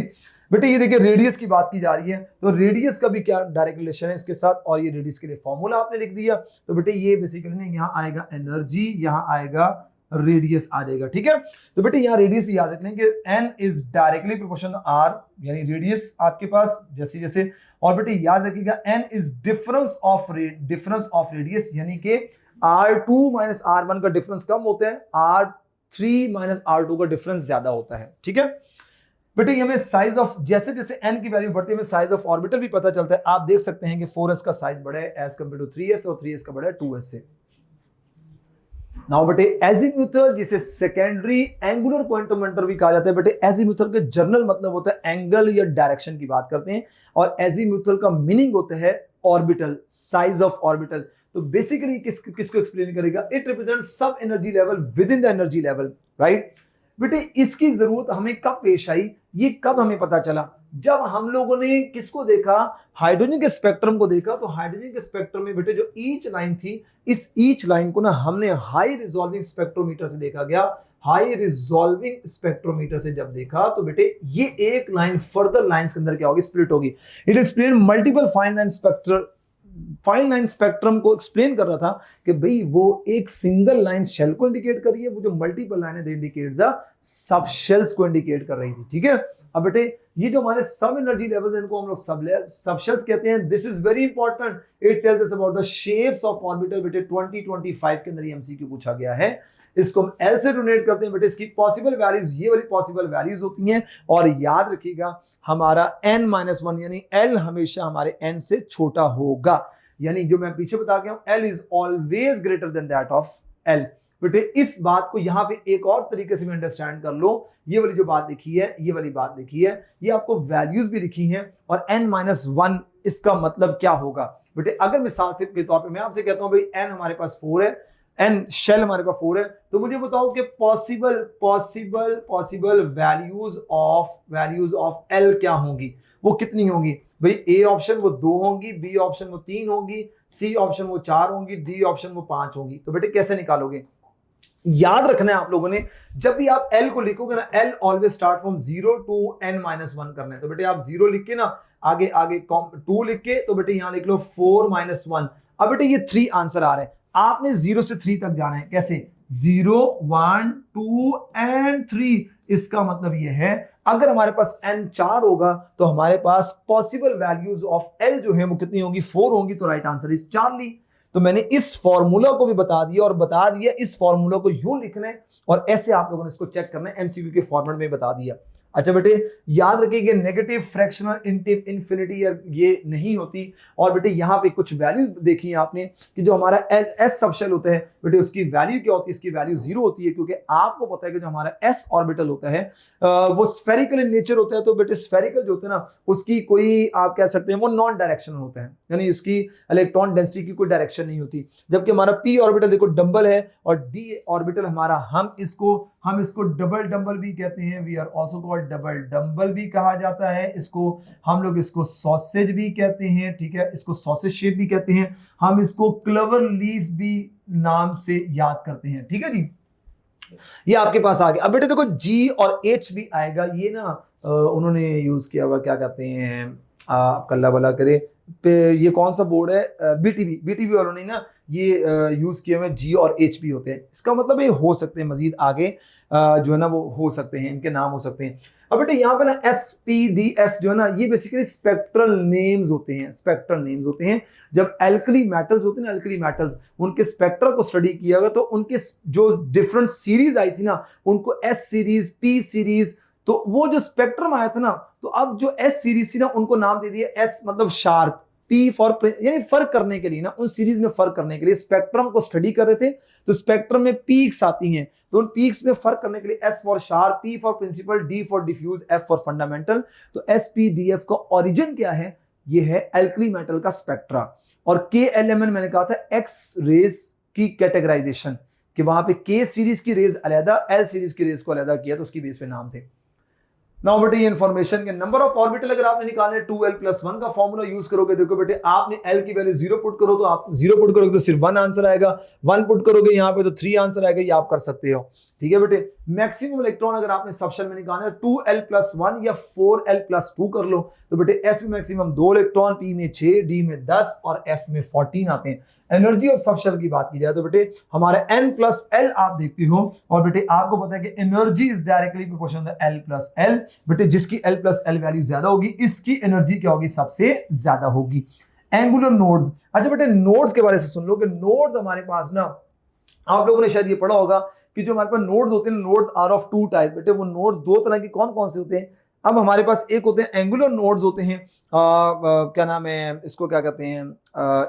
बेटे ये देखिए रेडियस की बात की जा रही है, तो रेडियस का भी क्या डायरेक्ट रिलेशन है इसके साथ, और ये रेडियस के लिए फॉर्मूला आपने लिख दिया। तो बेटे ये बेसिकली यहाँ आएगा एनर्जी, यहाँ आएगा रेडियस आ जाएगा, ठीक है। तो बेटे यहाँ रेडियस भी याद रखने कि n is directly proportional r, यानी रेडियस आपके पास जैसे जैसे। और बेटे याद रखिएगा n is difference of radius, यानी कि r2 माइनस r1 का डिफरेंस कम होता है, r3 माइनस r2 का डिफरेंस ज्यादा होता है, ठीक है। बेटे हमें साइज ऑफ जैसे जैसे n की वैल्यू बढ़ती है, हमें साइज ऑफ ऑर्बिटल भी पता चलता है। आप देख सकते हैं कि 4s का साइज बड़ा है एज कंपेयर टू 3s, और 3s का बड़ा है 2s से। नाउ बेटे एजीम्यूथल, जिसे सेकेंडरी एंगुलर क्वांटोमीटर भी कहा जाता है। बेटे एजीम्यूथल के जनरल मतलब होता है एंगल या डायरेक्शन की बात करते हैं, और एजीम्यूथल का मीनिंग होता है ऑर्बिटल, साइज ऑफ ऑर्बिटल। तो बेसिकली किसको एक्सप्लेन करेगा, इट रिप्रेजेंट सब energy level with in the energy level, right. बेटे इसकी जरूरत हमें कब पेश आई, ये कब हमें पता चला, जब हम लोगों ने किसको देखा, हाइड्रोजन के स्पेक्ट्रम को देखा। तो हाइड्रोजन के स्पेक्ट्रम में बेटे जो ईच लाइन थी, इस ईच लाइन को ना हमने हाई रिजॉल्विंग स्पेक्ट्रोमीटर से देखा गया। हाई रिजॉल्विंग स्पेक्ट्रोमीटर से जब देखा तो बेटे ये एक लाइन फर्दर लाइंस के अंदर क्या होगी, स्प्लिट होगी। It explain multiple fine line spectrum को एक्सप्लेन कर रहा था कि भाई वो एक सिंगल लाइन शेल को इंडिकेट कर रही है, वो जो मल्टीपल लाइन है दे इंडिकेट्स द सब शेल्स को इंडिकेट कर रही थी, ठीक है। अब बेटे ये जो हमारे सब एनर्जी लेवल है इनको हम लोग सब शेल्स कहते हैं। This is very important, it tells us about the shapes of orbital. बेटे 2025 के अंदर ये एमसीक्यू पूछा गया है। इसको हम L से डोनेट करते हैं। बेटे इसकी पॉसिबल वैल्यूज ये वाली पॉसिबल वैल्यूज होती हैं, और याद रखिएगा हमारा n-1 यानी L हमेशा हमारे n से छोटा होगा, यानी जो मैं पीछे बता गया हूं L is always greater than that of L। बेटे इस बात को यहां पे एक और तरीके से भी अंडरस्टैंड कर लो। ये वाली जो बात लिखी है, ये वाली बात लिखी है, ये आपको वैल्यूज भी लिखी हैं और n-1 इसका मतलब क्या होगा। बेटे अगर मिसाल के तौर पे मैं आपसे कहता हूं भाई n हमारे पास 4 है, n शेल हमारे पास 4 है, तो मुझे बताओ कि पॉसिबल वैल्यूज ऑफ l क्या होंगी, वो कितनी होंगी। भाई ए ऑप्शन वो 2 होंगी, बी ऑप्शन वो 3 होंगी, सी ऑप्शन वो 4 होंगी, डी ऑप्शन वो 5 होंगी। तो बेटे कैसे निकालोगे, याद रखना है आप लोगों ने, जब भी आप l को लिखोगे ना, l always start from 0 to n-1 करना है। तो बेटे आप 0 लिख के ना आगे 2 लिख के, तो बेटे यहां लिख लो 4-1। अब बेटे ये 3 आंसर आ रहे हैं, आपने 0 से 3 तक जाना है। कैसे, 0 1 2 एंड 3। इसका मतलब ये है अगर हमारे पास n 4 होगा तो हमारे पास पॉसिबल वैल्यूज ऑफ l जो है वो कितनी होंगी, 4 होंगी। तो राइट आंसर इज चार्ली। तो मैंने इस फॉर्मूला को भी बता दिया और बता दिया इस फॉर्मूला को यूं लिखना है और ऐसे आप लोगों ने इसको चेक करना है, एमसीक्यू के फॉर्मेट में बता दिया। अच्छा बेटे याद रखिए नेगेटिव फ्रैक्शनल इनफिनिटी ये नहीं होती। और बेटे यहाँ पे कुछ वैल्यू देखी है आपने कि जो हमारा एस सबशेल होता है बेटे उसकी वैल्यू क्या होती है, इसकी वैल्यू 0 होती है, क्योंकि आपको पता है कि जो हमारा एस ऑर्बिटल होता है वो स्फेरिकल इन नेचर होता है। तो बेटे स्फेरिकल जो होता है ना उसकी कोई आप कह सकते हैं वो नॉन डायरेक्शनल होता है, यानी उसकी इलेक्ट्रॉन डेंसिटी की कोई डायरेक्शन नहीं होती। जबकि हमारा पी ऑर्बिटल देखो डंबल है और डी ऑर्बिटल हमारा हम इसको डबल डंबल भी कहते हैं, we are also called double dumbbell भी कहा जाता है। इसको हम लोग इसको सॉसेज भी कहते हैं, ठीक है, इसको सॉसेज शेप भी कहते हैं। हम इसको क्लवर लीफ भी नाम से याद करते हैं, ठीक है जी। ये आपके पास आ गया। अब बेटे देखो जी और एच भी आएगा, ये ना उन्होंने यूज किया हुआ क्या कहते हैं, आपका अल्लाह भला करे, ये कौन सा बोर्ड है, बीटीबी वालों ने ना ये यूज किए हुए जी और एच भी होते हैं। इसका मतलब ये हो सकते हैं मजीद आगे जो है ना वो हो सकते हैं, इनके नाम हो सकते हैं। अब बेटे यहाँ पे ना SPDF जो है ना ये बेसिकली स्पेक्ट्रल नेम्स होते हैं। जब एल्कली मेटल्स होते हैं ना, एल्कली मेटल्स उनके स्पेक्ट्रा को स्टडी किया गया तो उनके जो डिफरेंट सीरीज आई थी ना उनको S सीरीज, P सीरीज, तो वो जो स्पेक्ट्रम आया था ना, तो अब जो S सीरीज थी ना उनको नाम दे दिया S मतलब शार्प, P फॉर यानी फर्क करने के लिए ना, उन सीरीज में फर्क करने के लिए स्पेक्ट्रम को स्टडी कर रहे थे। तो स्पेक्ट्रम में पीक्स आती हैं, तो उन पीक्स में फर्क करने के लिए S for sharp, P for principal, D for diffuse, F for fundamental. तो SPDF का ओरिजिन क्या है, ये है एल्कली मेटल का स्पेक्ट्रा। और KLMN मैंने कहा था एक्स रेज की कैटेगराइजेशन, कि वहां पे K सीरीज की रेज अलग, L सीरीज की रेज को अलग किया, तो उसकी बेस पे नाम थे। नाउ बेटे ये इन्फॉर्मेशन के नंबर ऑफ ऑर्बिटल अगर आपने निकालने 2l+1 का फॉर्मूला यूज करोगे, देखो बेटे आपने l की वैल्यू 0 पुट करो तो आप 0 पुट करोगे तो सिर्फ 1 आंसर आएगा, 1 पुट करोगे यहाँ पे तो 3 आंसर आएगा, ये आप कर सकते हो, ठीक है बेटे। मैक्सिमम इलेक्ट्रॉन अगर आपने सबशेल में निकालना 2l+1 या 4l+2 कर लो, तो बेटे s में मैक्सिमम 2 इलेक्ट्रॉन, p में 6, d में 10 और f में 14 आते हैं। एनर्जी ऑफ सबशेल की बात की जाए तो बेटे हमारा n+l आप देखते हो, और बेटे आपको पता है कि energy is directly proportional l+l। बेटे जिसकी l+l वैल्यू ज्यादा होगी इसकी एनर्जी क्या होगी, सबसे ज्यादा होगी। एंगुलर नोड्स, अच्छा बेटे नोड्स के बारे में सुन लो कि नोड्स हमारे पास ना, आप लोगों ने शायद ये पढ़ा होगा कि जो हमारे पास नोड्स होते हैं, नोड्स आर ऑफ 2 टाइप। बेटे वो नोड्स 2 तरह के कौन कौन से होते हैं। अब हमारे पास एक होते हैं एंगुलर नोड्स होते हैं, क्या नाम है इसको क्या कहते हैं,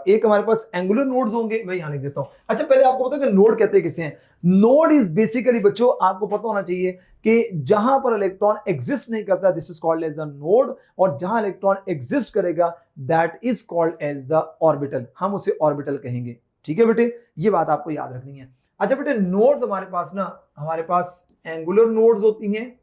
एक हमारे पास एंगुलर नोड्स होंगे, मैं यहाँ लिख देता हूँ। अच्छा पहले आपको पता है कि नोड कहते हैं किसे हैं। नोड इज बेसिकली बच्चों आपको पता होना चाहिए कि जहां पर इलेक्ट्रॉन एग्जिस्ट नहीं करता this is called as the node, और जहां इलेक्ट्रॉन एग्जिस्ट करेगा that is called as the orbital, हम उसे ऑर्बिटल कहेंगे, ठीक है बेटे, ये बात आपको याद रखनी है। अच्छा बेटे नोड्स हमारे पास ना, हमारे पास एंगुलर नोड्स होती हैं,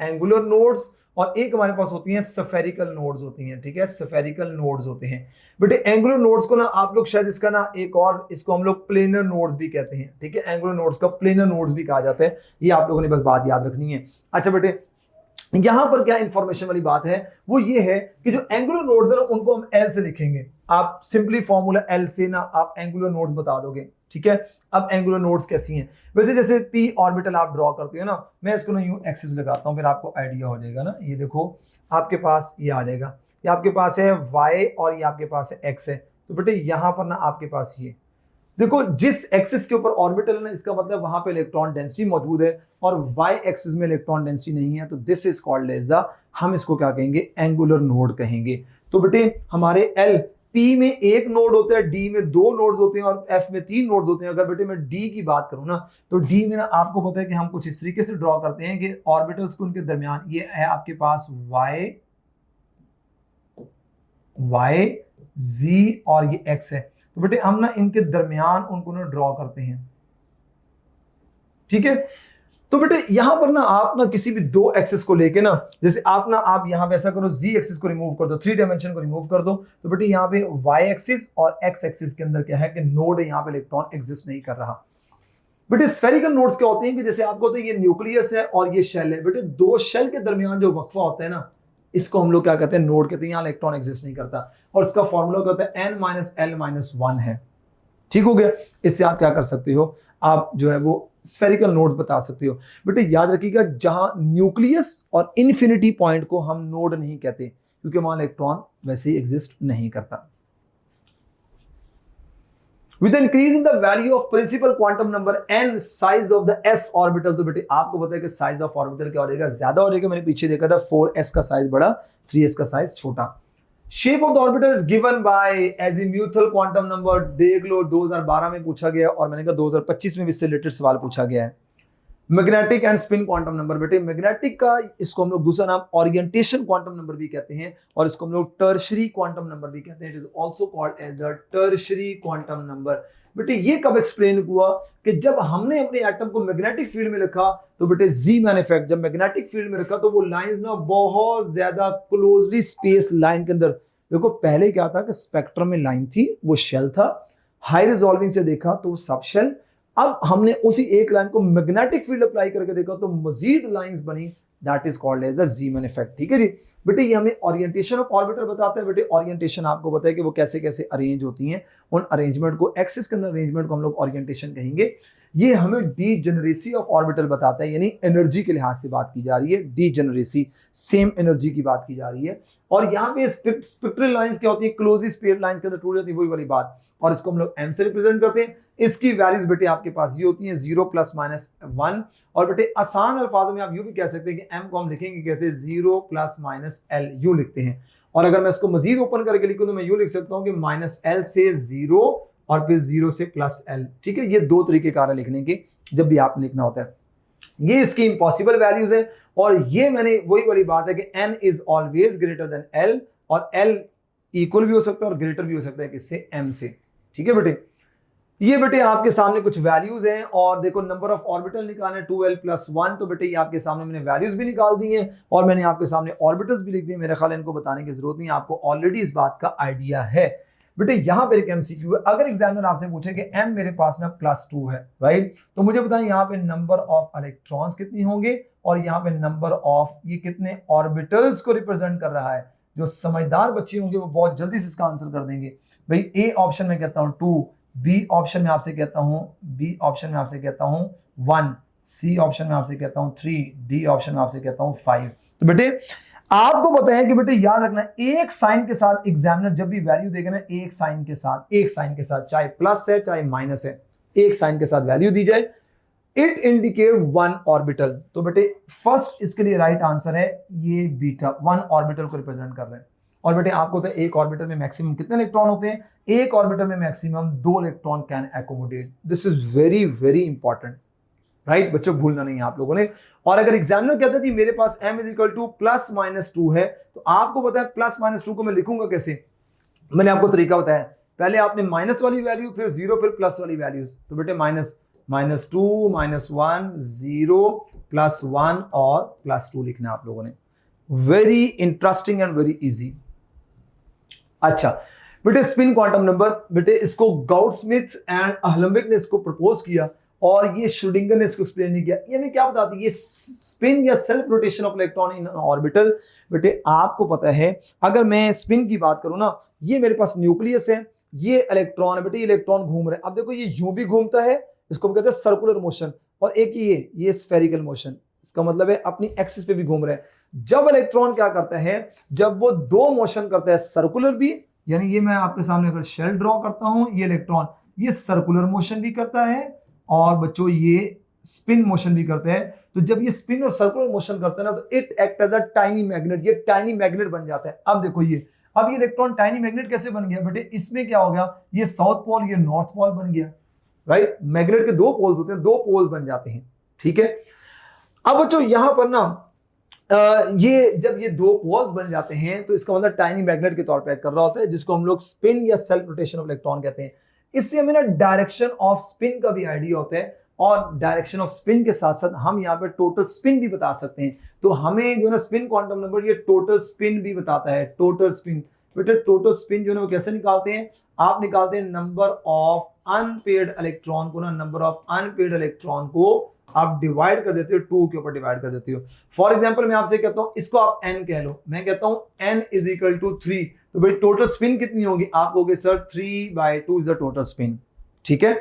एंगुलर नोड्स, और एक हमारे पास होती हैं स्फेरिकल नोड्स होती हैं, ठीक है, स्फेरिकल नोड्स होते हैं। बेटे एंगुलर नोड्स को ना आप लोग शायद इसका ना एक और, इसको हम लोग प्लेनर नोड्स भी कहते हैं, ठीक है, एंगुलर नोड्स का प्लेनर नोड्स भी कहा जाता है, ये आप लोगों ने बस बात याद रखनी है। अच्छा बेटे यहां पर क्या इंफॉर्मेशन वाली बात है वो ये है कि जो एंगुलर नोड्स है ना उनको हम L से लिखेंगे। आप सिंपली फॉर्मूला L से ना आप एंगुलर नोड्स बता दोगे, ठीक है। अब एंगुलर नोड्स कैसी हैं, वैसे जैसे p ऑर्बिटल आप ड्रॉ करते हो ना, मैं इसको ना यूं एक्सिस लगाता हूं, फिर आपको आइडिया हो जाएगा ना। ये देखो आपके पास ये आ जाएगा, ये आपके पास है y और ये आपके पास है x है। तो बेटे यहां पर ना आपके पास ये देखो जिस एक्सिस के ऊपर ऑर्बिटल है ना, इसका मतलब वहां पे इलेक्ट्रॉन डेंसिटी मौजूद है, और y एक्सिस में इलेक्ट्रॉन डेंसिटी नहीं है, तो this is called as the, हम इसको क्या कहेंगे, एंगुलर नोड कहेंगे। तो बेटे हमारे L पी में एक नोड होता है, डी में 2 नोड्स होते हैं और एफ में 3 नोड्स होते हैं। अगर बेटे मैं डी की बात करूं ना, तो डी में ना आपको पता है कि हम कुछ इस तरीके से ड्रॉ करते हैं कि ऑर्बिटल्स को उनके दरमियान, ये है आपके पास वाई जी और ये एक्स है, तो बेटे हम ना इनके दरमियान उनको ना ड्रॉ करते हैं, ठीक है। तो बेटे यहां पर ना आप ना किसी भी 2 एक्सिस को लेके ना, जैसे आप यहां पे ऐसा करो, जी एक्सिस को रिमूव कर दो, 3 डायमेंशन को रिमूव कर दो, तो बेटे यहां पे वाई एक्सिस और एक्स एक्सिस के अंदर क्या है कि नोड है, यहां पे इलेक्ट्रॉन एग्जिस्ट नहीं कर रहा। बेटे स्फेरिकल नोड्स क्या होते हैं कि जैसे आपको होता है ये न्यूक्लियस है और ये शेल है, बेटे 2 शेल के दरमियान जो वक्फा होता है ना, इसको हम लोग क्या कहते हैं, नोड कहते हैं। यहां इलेक्ट्रॉन एग्जिस्ट नहीं करता और इसका फॉर्मूला क्या होता है, n-l-1 है, ठीक हो गया। इससे आप क्या कर सकते हो, आप जो है वो स्फेरिकल नोड्स बता सकते हो। बेटे याद रखिएगा, जहां न्यूक्लियस और इन्फिनिटी पॉइंट को हम नोड नहीं कहते, क्योंकि वहां इलेक्ट्रॉन वैसे ही एग्जिस्ट नहीं करता। With the increase in the value of principal quantum number n, size of the s orbital, तो बेटे आपको पता है कि साइज ऑफ ऑर्बिटल क्या हो जाएगा, ज्यादा हो जाएगा। मैंने पीछे देखा था 4s का साइज बड़ा, 3s का साइज छोटा। Shape of the orbital is given by azimuthal quantum number, देख लो 2012 में पूछा गया और मैंने कहा 2025 में भी इससे रिलेटेड सवाल पूछा गया है। Magnetic and spin quantum number, बेटे मैग्नेटिक का इसको हम लोग दूसरा नाम ओरिएंटेशन क्वांटम नंबर भी कहते हैं और इसको हम लोग टर्शरी क्वांटम नंबर भी कहते हैं। It is also called as the tertiary quantum number. बेटे ये कब एक्सप्लेन हुआ कि जब हमने अपने एटम को मैग्नेटिक फील्ड में रखा, तो बेटे जी मैन इफेक्ट, जब मैग्नेटिक फील्ड में रखा तो वो लाइंस ना बहुत ज्यादा क्लोजली स्पेस लाइन के अंदर, देखो पहले क्या था कि स्पेक्ट्रम में लाइन थी, वो शेल था, हाई रिजॉल्विंग से देखा तो वो सब शेल, अब हमने उसी एक लाइन को मैग्नेटिक फील्ड अप्लाई करके देखा तो मजीद लाइंस बनी, that is called as a Zeeman effect, ठीक है जी। बेटे ये हमें ओरिएंटेशन ऑफ ऑर्बिटल बताता है। बेटे ओरिएंटेशन आपको पता है कि वो कैसे कैसे अरेंज होती हैं, उन अरेंजमेंट को, एक्सिस के अंदर अरेंजमेंट को हम लोग ओरिएंटेशन कहेंगे। ये हमें डीजेनरेसी ऑफ ऑर्बिटल बताता है, यानी एनर्जी के लिहाज से बात की जा रही है, डीजेनरेसी, सेम एनर्जी की बात की जा रही है। और यहाँ पे स्पेक्ट्रल लाइंस क्या होती है, क्लोजली स्पेस लाइंस के अंदर टूट जाती है, वही वाली बात, और इसको हम लोग m से रिप्रेजेंट करते हैं। इसकी वैल्यूज बेटे आपके पास ये होती हैं 0 ± 1, और बेटे आसान अल्फाजों में आप यूं भी कह सकते हैं कि m को हम लिखेंगे कैसे, 0 ± l, यूं लिखते हैं। और अगर मैं इसको मजीद ओपन करके लिखूं तो मैं यूं लिख सकता हूं कि -l से 0 और फिर 0 से +l, ठीक है। ये 2 तरीके कार है लिखने के, जब भी आप लिखना होता है। ये इसकी इम्पॉसिबल वैल्यूज है, और ये मैंने वही वाली बात है कि n is always greater than l, और l इक्वल भी हो सकता है और ग्रेटर भी हो सकता है किससे, m से, ठीक है बेटे। ये बेटे आपके सामने कुछ वैल्यूज हैं, और देखो नंबर ऑफ ऑर्बिटल निकालने 2l+1, तो बेटे ये आपके सामने मैंने वैल्यूज भी निकाल दी हैं और मैंने आपके सामने ऑर्बिटल्स भी लिख दिए। मेरे ख्याल इनको बताने की जरूरत नहीं, आपको ऑलरेडी इस बात का आइडिया है। बेटे यहां पर एक एमसीक्यू है, अगर एग्जामिनर आपसे पूछे कि m मेरे पास ना +2 है, राइट, तो मुझे बताएं यहाँ पे नंबर ऑफ इलेक्ट्रॉन्स कितनी होंगे और यहाँ पे नंबर ऑफ, ये कितने ऑर्बिटल्स को रिप्रेजेंट कर रहा है। जो समझदार बच्चे होंगे वो बहुत जल्दी से इसका आंसर कर देंगे। भाई ए ऑप्शन में कहता हूं 2, बी ऑप्शन में आपसे कहता हूं 1, सी ऑप्शन में आपसे कहता हूं 3, डी ऑप्शन में आपसे कहता हूं 5। तो बेटे आपको पता है कि बेटे याद रखना, एक साइन के साथ एग्जामिनर जब भी वैल्यू देगा ना, एक साइन के साथ, चाहे प्लस है चाहे माइनस है, एक साइन के साथ वैल्यू दी जाए, इट इंडिकेट 1 ऑर्बिटल। तो बेटे फर्स्ट इसके लिए राइट आंसर है ये बीटा, 1 ऑर्बिटल को रिप्रेजेंट कर रहे हैं। और बेटे आपको तो एक ऑर्बिटल में मैक्सिमम कितने इलेक्ट्रॉन होते हैं, एक ऑर्बिटल में maximum 2 electron can accommodate. This is very very important, right बच्चों, भूलना नहीं है आप लोगों ने। और अगर एग्जामिनर कहता है कि मेरे पास m = +-2 है, तो आपको पता है +-2 को मैं लिखूंगा कैसे, मैंने आपको तरीका बताया। पहले आपने माइनस वाली वैल्यू, फिर 0, फिर प्लस वाली वैल्यूज, तो बेटे -2, -1, 0, +1 और +2 लिखना आप लोगों ने। Very interesting and very easy. अच्छा बेटे स्पिन क्वांटम नंबर, बेटे इसको गाउड-स्मिथ एंड अहलंबिक ने इसको प्रपोज किया और ये श्रोडिंगर ने इसको एक्सप्लेन नहीं किया। ये क्या बताती है, ये स्पिन या self rotation of electron in orbital. बेटे आपको पता है, अगर मैं स्पिन की बात करूं ना, ये मेरे पास न्यूक्लियस है, ये इलेक्ट्रॉन है, बेटे इलेक्ट्रॉन घूम रहे हैं। अब देखो ये यूं भी घूमता है, इसको हम कहते हैं सर्कुलर मोशन, और एक ये स्फेरिकल मोशन, इसका मतलब है अपनी एक्सिस पे भी घूम रहे हैं। जब इलेक्ट्रॉन क्या करता है, जब वो 2 मोशन करता है, सर्कुलर भी, यानी ये मैं आपके सामने अगर शेल ड्रॉ करता हूं, ये इलेक्ट्रॉन ये सर्कुलर मोशन भी करता है और बच्चों ये स्पिन मोशन भी करते हैं। तो जब ये स्पिन और सर्कुलर मोशन करता है ना, तो it act as a tiny magnet, ये टाइनी मैग्नेट बन जाता है। अब देखो ये अब ये इलेक्ट्रॉन टाइनी मैग्नेट कैसे बन गया बेटे, इसमें क्या हो गया, ये साउथ पोल ये नॉर्थ पोल बन गया, राइट। मैग्नेट के दो पोल्स होते हैं, दो पोल्स बन जाते हैं, ठीक है। अब बच्चों यहां पर ना ये जब ये दो पोल्स बन जाते हैं तो इसका मतलब टाइनी मैग्नेट के तौर पे एक्ट कर रहा होता है, जिसको हम लोग स्पिन या सेल्फ रोटेशन ऑफ इलेक्ट्रॉन कहते हैं। इससे हमें ना डायरेक्शन ऑफ स्पिन का भी आइडिया होता है, और डायरेक्शन ऑफ स्पिन के साथ साथ हम यहाँ पे टोटल स्पिन भी बता सकते हैं। तो हमें जो है ना स्पिन क्वांटम नंबर ये टोटल स्पिन भी बताता है, टोटल स्पिन। बेटे टोटल स्पिन जो है वो कैसे निकालते हैं, आप निकालते हैं नंबर ऑफ अनपेयर्ड इलेक्ट्रॉन को ना, नंबर ऑफ अनपेयर्ड इलेक्ट्रॉन को आप डिवाइड कर देते हो, 2 के ऊपर डिवाइड कर देते हो। फॉर एग्जांपल मैं आपसे कहता हूं इसको आप n कह लो, मैं कहता हूं n इज इक्वल टू 3, तो भाई टोटल स्पिन कितनी होगी, आप कहोगे sir 3/2 is the total spin, ठीक है।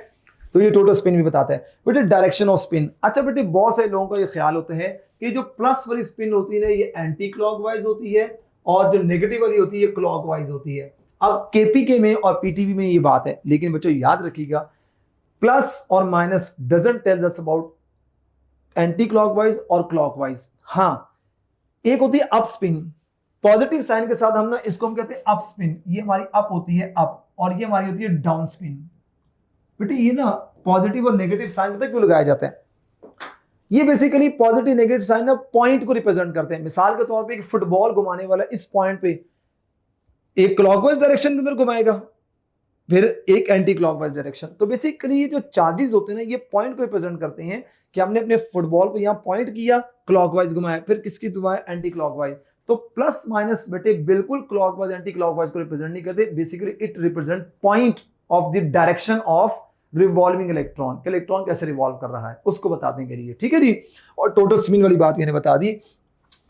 तो ये टोटल स्पिन भी बताता है। बेटे डायरेक्शन ऑफ स्पिन, अच्छा बेटे बहुत सारे लोगों का ये ख्याल होता है कि जो प्लस वाली स्पिन होती है ना ये एंटी क्लॉकवाइज होती है, और जो नेगेटिव वाली होती है क्लॉकवाइज होती है। अब केपीके में और पीटीबी में ये बात है, लेकिन बच्चों याद रखिएगा प्लस और minus doesn't tell us about anticlockwise और क्लॉकवाइज। हाँ, एक होती है अप स्पिन, पॉजिटिव साइन के साथ हम ना इसको हम कहते हैं अप स्पिन, ये हमारी अप होती है अप, और ये हमारी होती है डाउन स्पिन। बेटे ये ना पॉजिटिव और नेगेटिव साइन पता क्यों लगाया जाता है, ये बेसिकली पॉजिटिव नेगेटिव साइन ना पॉइंट को रिप्रेजेंट करते हैं। मिसाल के तौर पे एक फुटबॉल घुमाने वाला इस पॉइंट पे एक क्लॉकवाइज डायरेक्शन के अंदर घुमाएगा, फिर एक एंटी क्लॉकवाइज डायरेक्शन। तो बेसिकली ये जो चार्जेस होते हैं ना ये पॉइंट को रिप्रेजेंट करते हैं कि हमने अपने फुटबॉल को यहाँ पॉइंट किया, क्लॉकवाइज घुमाया, फिर किसकी घुमाया, एंटी क्लॉकवाइज। तो प्लस माइनस बेटे बिल्कुल क्लॉकवाइज एंटी क्लॉकवाइज को रिप्रेजेंट नहीं करते, basically it represent point of the direction of revolving electron, कि इलेक्ट्रॉन कैसे रिवॉल्व कर रहा है उसको बताने के लिए, ठीक है जी। और टोटल स्पिन वाली बात मैंने बता दी।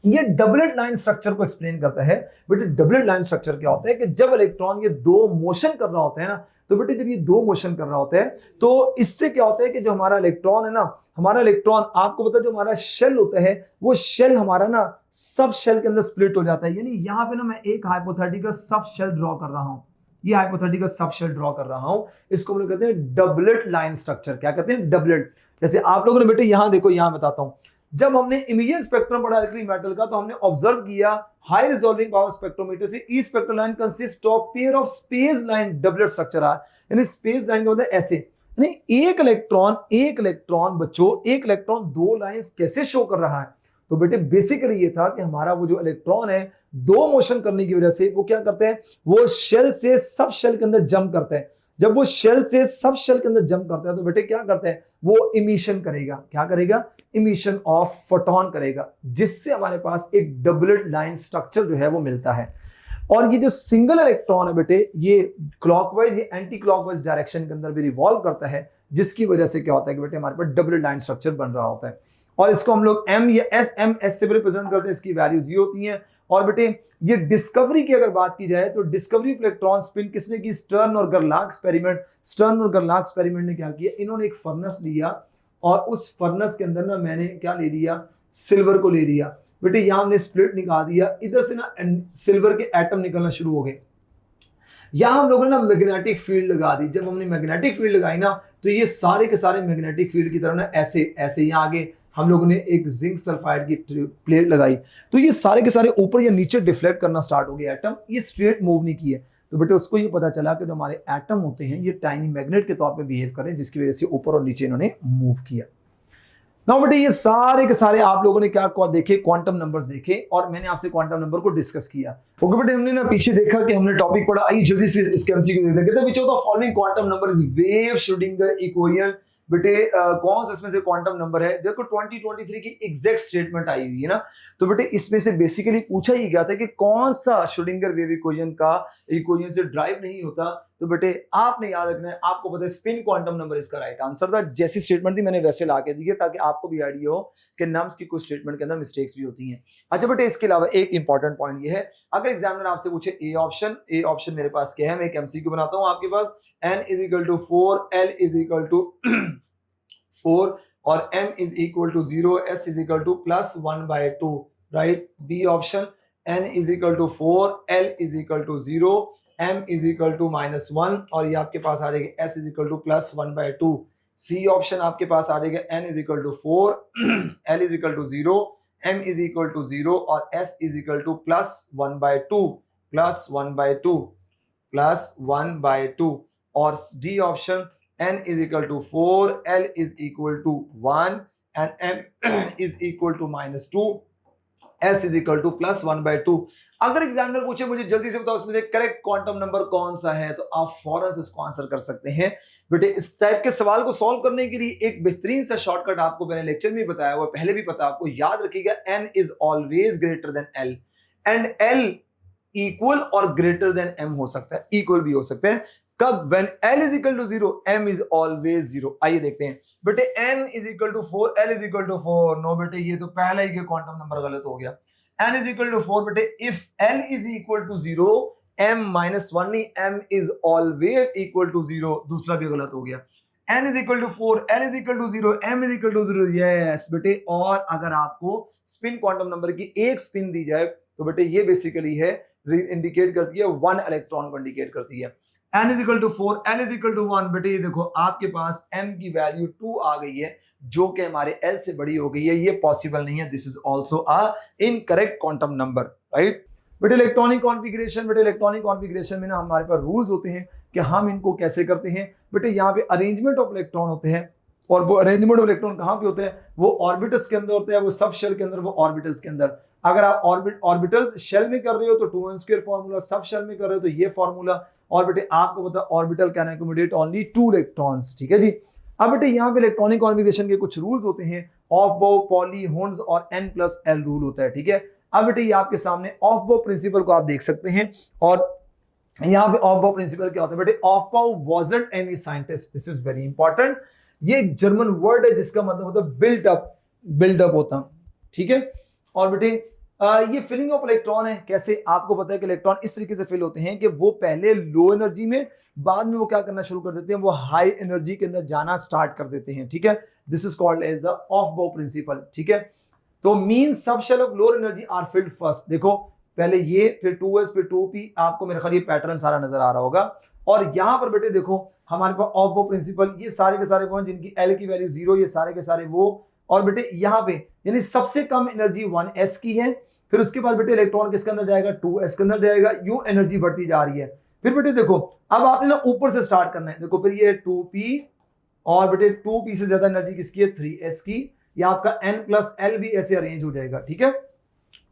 ये डबलेट लाइन स्ट्रक्चर को एक्सप्लेन करता है। बेटे डबलेट लाइन स्ट्रक्चर क्या होता है कि जब इलेक्ट्रॉन ये दो मोशन कर रहा होता है ना, तो बेटे जब ये दो मोशन कर रहा होता है तो इससे क्या होता है कि जो हमारा इलेक्ट्रॉन है ना, हमारा इलेक्ट्रॉन आपको पता है जो हमारा शेल होता है वो शेल हमारा ना सब शेल के अंदर स्प्लिट हो जाता है। यानी यहाँ पे ना मैं एक हाइपोथेटिकल सब शेल ड्रॉ कर रहा हूं, ये हाइपोथेटिकल सब शेल ड्रॉ कर रहा हूं, इसको हम लोग कहते हैं डबलेट लाइन स्ट्रक्चर। क्या कहते हैं, डबलेट। जैसे आप लोगों ने बेटे यहां देखो, यहां बताता हूं, जब हमने इमेजिंग स्पेक्ट्रम पढ़ा इलेक्ट्रिक मेटल का तो हमने ऑब्जर्व किया हाई रिजॉल्विंग पावर स्पेक्ट्रोमीटर से ई spectral line consist of pair of space line doublet structure है। यानी स्पेस लाइन का मतलब ऐसे, यानी एक इलेक्ट्रॉन बच्चों, एक इलेक्ट्रॉन दो लाइंस कैसे शो कर रहा है। तो बेटे बेसिकली ये था कि हमारा वो जो इलेक्ट्रॉन है दो मोशन करने की वजह से वो क्या करते हैं, वो शेल से सब शेल के अंदर जंप करते हैं। जब वो शेल से सब शेल के अंदर जंप करता है तो बेटे क्या करते हैं, वो इमिशन करेगा, क्या करेगा, इमिशन ऑफ फोटोन करेगा, जिससे हमारे पास एक डबलेट लाइन स्ट्रक्चर जो है वो मिलता है। और ये जो सिंगल इलेक्ट्रॉन है बेटे ये क्लॉकवाइज या एंटी क्लॉकवाइज डायरेक्शन के अंदर भी रिवॉल्व करता है, जिसकी वजह से क्या होता है कि बेटे हमारे पास डबलेट लाइन स्ट्रक्चर बन रहा होता है। और इसको हम लोग एम या एस से रिप्रेजेंट करते हैं, इसकी वैल्यूज ये होती हैं। और बेटे ये डिस्कवरी की अगर बात की जाए तो डिस्कवरी ऑफ इलेक्ट्रॉन स्पिन किसने की, स्टर्न और गर्लाक एक्सपेरिमेंट। स्टर्न और गर्लाक एक्सपेरिमेंट ने क्या किया, इन्होंने एक फर्नेस लिया और उस फर्नेस के अंदर ना मैंने क्या ले लिया, सिल्वर को ले लिया। बेटे यहां हमने स्प्लिट निकाल दिया, इधर से ना सिल्वर के एटम निकलना शुरू हो गए। यहां हम लोगों ने ना मैग्नेटिक फील्ड लगा दी। जब हमने मैग्नेटिक फील्ड लगाई ना तो ये सारे के सारे मैग्नेटिक फील्ड की तरह ना ऐसे ऐसे यहाँ आगे हम लोगों ने एक जिंक सल्फाइड की प्लेट लगाई, तो ये सारे के सारे ऊपर या नीचे डिफ्लेक्ट करना स्टार्ट हो गया एटम, ये स्ट्रेट मूव नहीं किए। तो बेटे उसको ये पता चला कि जो हमारे एटम होते हैं ये टाइनी मैग्नेट के तौर पे बिहेव करें, जिसकी वजह से ऊपर और नीचे इन्होंने मूव किया। ना बेटे ये सारे के सारे आप लोगों ने क्या देखे, क्वांटम नंबर्स देखे, और मैंने आपसे क्वांटम नंबर को डिस्कस किया। ओके बेटे हमने ना पीछे देखा कि हमने टॉपिक पढ़ा, आइए जल्दी से इसके एमसीक्यू देख लेते हैं। Which of the following quantum number is wave Schrodinger equation. बेटे कौन सा इसमें से क्वांटम नंबर है, देखो 2023 की एग्जैक्ट स्टेटमेंट आई हुई है ना। तो बेटे इसमें से बेसिकली पूछा ही गया था कि कौन सा श्रोडिंगर वेव इक्वेशन का इक्वेशन से ड्राइव नहीं होता। तो बेटे आपने याद रखना है, आपको पता है स्पिन क्वांटम नंबर इसका राइट आंसर था। जैसी स्टेटमेंट थी मैंने वैसे ला के दी है ताकि आपको भी आइडिया हो कि नम्स की कुछ स्टेटमेंट के अंदर मिस्टेक्स भी होती हैं। अच्छा बेटे इसके अलावा एक इंपॉर्टेंट पॉइंट ये है, अगर एग्जामिनर आपसे पूछे ए ऑप्शन मेरे पास क्या है, मैं एक एमसीक्यू बनाता हूं आपके पास, n is equal to 4, l is equal to 4 और m is equal to 0, s is equal to plus 1/2, right. B option n is equal to 4, l is equal to 0, m is equal to -1 और ये आपके पास आ जाएगा s is equal to plus 1/2। C option आपके पास आ जाएगा n is equal to 4, l is equal to 0, m is equal to 0 और s is equal to plus 1/2 plus 1/2 plus 1/2 और D option n is equal to 4, l is equal to 1 and m is equal to -2, s is equal to plus 1/2। अगर एग्जामिनर पूछे मुझे जल्दी से बताओ इसमें करेक्ट क्वांटम नंबर कौन सा है, तो आप फौरन से इसको आंसर कर सकते हैं। बेटे इस टाइप के सवाल को सॉल्व करने के लिए एक बेहतरीन सा शॉर्टकट आपको मैंने लेक्चर में बताया हुआ, पहले भी पता आपको, याद रखिएगा n is always greater than l and l equal और ग्रेटर देन m हो सकता है, इक्वल भी हो सकते हैं। कब? when l is equal to 0 m is always 0। आइए देखते हैं बेटे n is equal to 4 l is equal to 4। No बेटे ये तो पहला ही क्वांटम नंबर गलत हो गया। n is equal to 4 बेटे if l is equal to 0 m minus 1 नहीं, m is always equal to 0, दूसरा भी गलत हो गया। n is equal to 4 l is equal to 0 m is equal to 0। Yes बेटे, और अगर आपको स्पिन क्वांटम नंबर की एक स्पिन दी जाए तो बेटे ये बेसिकली है इंडिकेट करती है 1 इलेक्ट्रॉन को इंडिकेट करती है। n is equal to 4 l is equal to 1 बेटे ये देखो आपके पास m की वैल्यू 2 आ गई है जो कि हमारे l से बड़ी हो गई है, ये पॉसिबल नहीं है। This is also a incorrect quantum number, right बेटे। इलेक्ट्रॉनिक कॉन्फ़िगरेशन, बेटे इलेक्ट्रॉनिक कॉन्फ़िगरेशन में ना हमारे पास रूल्स होते हैं कि हम इनको कैसे करते हैं। बेटे यहाँ पे अरेंजमेंट ऑफ इलेक्ट्रॉन होते हैं, और वो अरेंजमेंट ऑफ इलेक्ट्रॉन कहाँ पे होते हैं? वो ऑर्बिटल्स के अंदर होते हैं, वो सब शेल के अंदर, वो ऑर्बिटल्स के अंदर। अगर आप ऑर्बिटल्स शेल में कर रहे हो तो 2n² फार्मूला, सब शेल में कर रहे हो तो ये फार्मूला। और बेटे आपको पता orbital can accommodate only 2 electrons, ठीक है जी। अब बेटे यहाँ पे इलेक्ट्रॉनिक कॉन्फ़िगरेशन के कुछ रूल्स होते हैं, ऑफ बो, पॉली, हुंड्स और n+l रूल होता है, ठीक है। अब बेटे ये आपके सामने ऑफ बो प्रिंसिपल को आप देख सकते हैं, और यहाँ पे ऑफ बो प्रिंसिपल क्या होता है बेटे? ऑफ बो wasn't any scientist, this is very important. ये एक जर्मन वर्ड है जिसका मतलब होता है बिल्डअप होता, ठीक है। और बेटे ये फिलिंग ऑफ इलेक्ट्रॉन है, कैसे? आपको पता है कि इलेक्ट्रॉन इस तरीके से फिल होते हैं कि वो पहले लो एनर्जी में, बाद में वो क्या करना शुरू कर देते हैं, वो हाई एनर्जी के अंदर जाना स्टार्ट कर देते हैं, ठीक है। This is called as the aufbau principle, ठीक है। तो mean subshell of lower energy are filled first. देखो पहले ये, फिर 2s, फिर 2p, आपको मेरे ख्याल ये पैटर्न सारा नजर आ रहा होगा। और यहां पर बेटे देखो हमारे पास ऑफ बो प्रिंसिपल, ये सारे के सारे कौन, जिनकी l की वैल्यू 0, ये सारे के सारे वो। और बेटे यहाँ पे यानी सबसे कम एनर्जी 1s की है, फिर उसके बाद बेटे इलेक्ट्रॉन किसके अंदर जाएगा? 2s के अंदर जाएगा, यूं एनर्जी बढ़ती जा रही है। फिर बेटे देखो अब आपने ना ऊपर से स्टार्ट करना है, देखो फिर ये 2p, और बेटे 2p से ज्यादा एनर्जी किसकी है? 3s की। या आपका n+l भी ऐसे अरेंज हो जाएगा, ठीक है।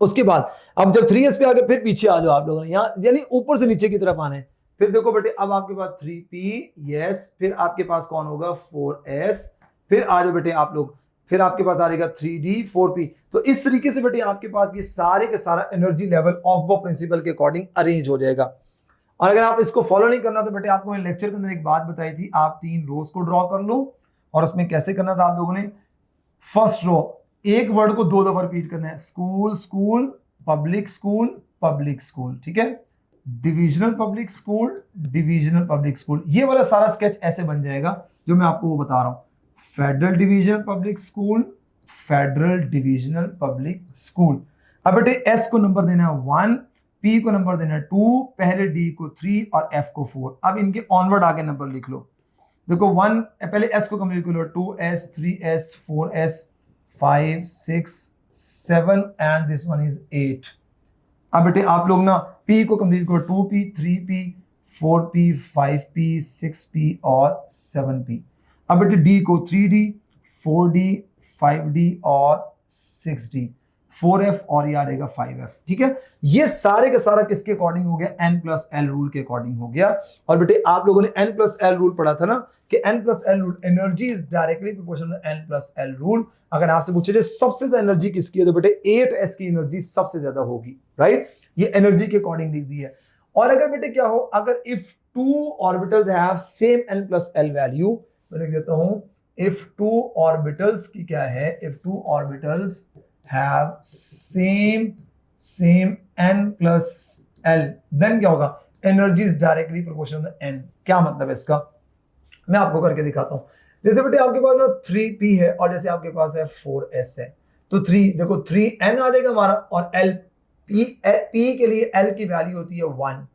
उसके बाद अब जब 3s पे आ गए, फिर पीछे आ जाओ आप लोगों ने, यहाँ यानी ऊपर से नीचे की तरफ आना है। फिर देखो बेटे अब आपके पास 3p, यस, फिर आपके पास कौन होगा? 4s, फिर आ जाओ बेटे आप लोग, फिर आपके पास आ जाएगा 3d, 4p। तो इस तरीके से बेटे आपके पास ये सारे के सारा एनर्जी लेवल ऑफ बो प्रिंसिपल के अकॉर्डिंग अरेंज हो जाएगा। और अगर आप इसको फॉलो नहीं करना तो बेटे आपको मैंने लेक्चर के अंदर एक बात बताई थी, आप 3 रोज को ड्रॉ कर लो, और उसमें कैसे करना था आप लोगों ने? फर्स्ट रो, एक वर्ड को 2 दफा रिपीट करना है, school school, public school, public school, ठीक है। Divisional public school, divisional public school, ये वाला सारा स्केच ऐसे बन जाएगा जो मैं आपको वो बता रहा हूं। Federal divisional public school, federal divisional public school. अब बेटे एस को नंबर देना है 1, पी को नंबर देना है 2, पहले डी को 3 और एफ को 4। अब इनके ऑनवर्ड आगे नंबर लिख लो। देखो 1, पहले एस को कंप्लीट कर लो, 2s, 3s, 4s, 5, 6, 7 and this one is 8। अब बेटे आप लोग ना पी को कंप्लीट करो, 2p, 3p, 4p, 5p, 6p और 7p। अब बेटे डी को 3d, 4d, 5d और 6d, 4f और ये आ जाएगा 5f, ठीक है। ये सारे का सारा किसके अकॉर्डिंग हो गया? n+l रूल के अकॉर्डिंग हो गया। और बेटे आप लोगों ने n+l रूल पढ़ा था ना कि n+l rule, energy is directly proportional n+l rule. अगर आपसे पूछे सबसे ज्यादा एनर्जी किसकी है तो बेटे 8s की एनर्जी सबसे ज्यादा होगी, राइट। ये एनर्जी के अकॉर्डिंग लिख दी है। और अगर बेटे क्या हो, अगर if 2 orbitals have same n+l value, मैं लिख देता हूं, if 2 orbitals की क्या है, if 2 orbitals have same n+l, then क्या होगा? Energy is directly proportional to n। क्या मतलब है इसका? मैं आपको करके दिखाता हूं। जैसे बेटे आपके पास ना 3p है और जैसे आपके पास है 4s है, तो 3 देखो 3n आ जाएगा हमारा, और l p के लिए l की वैल्यू होती है 1।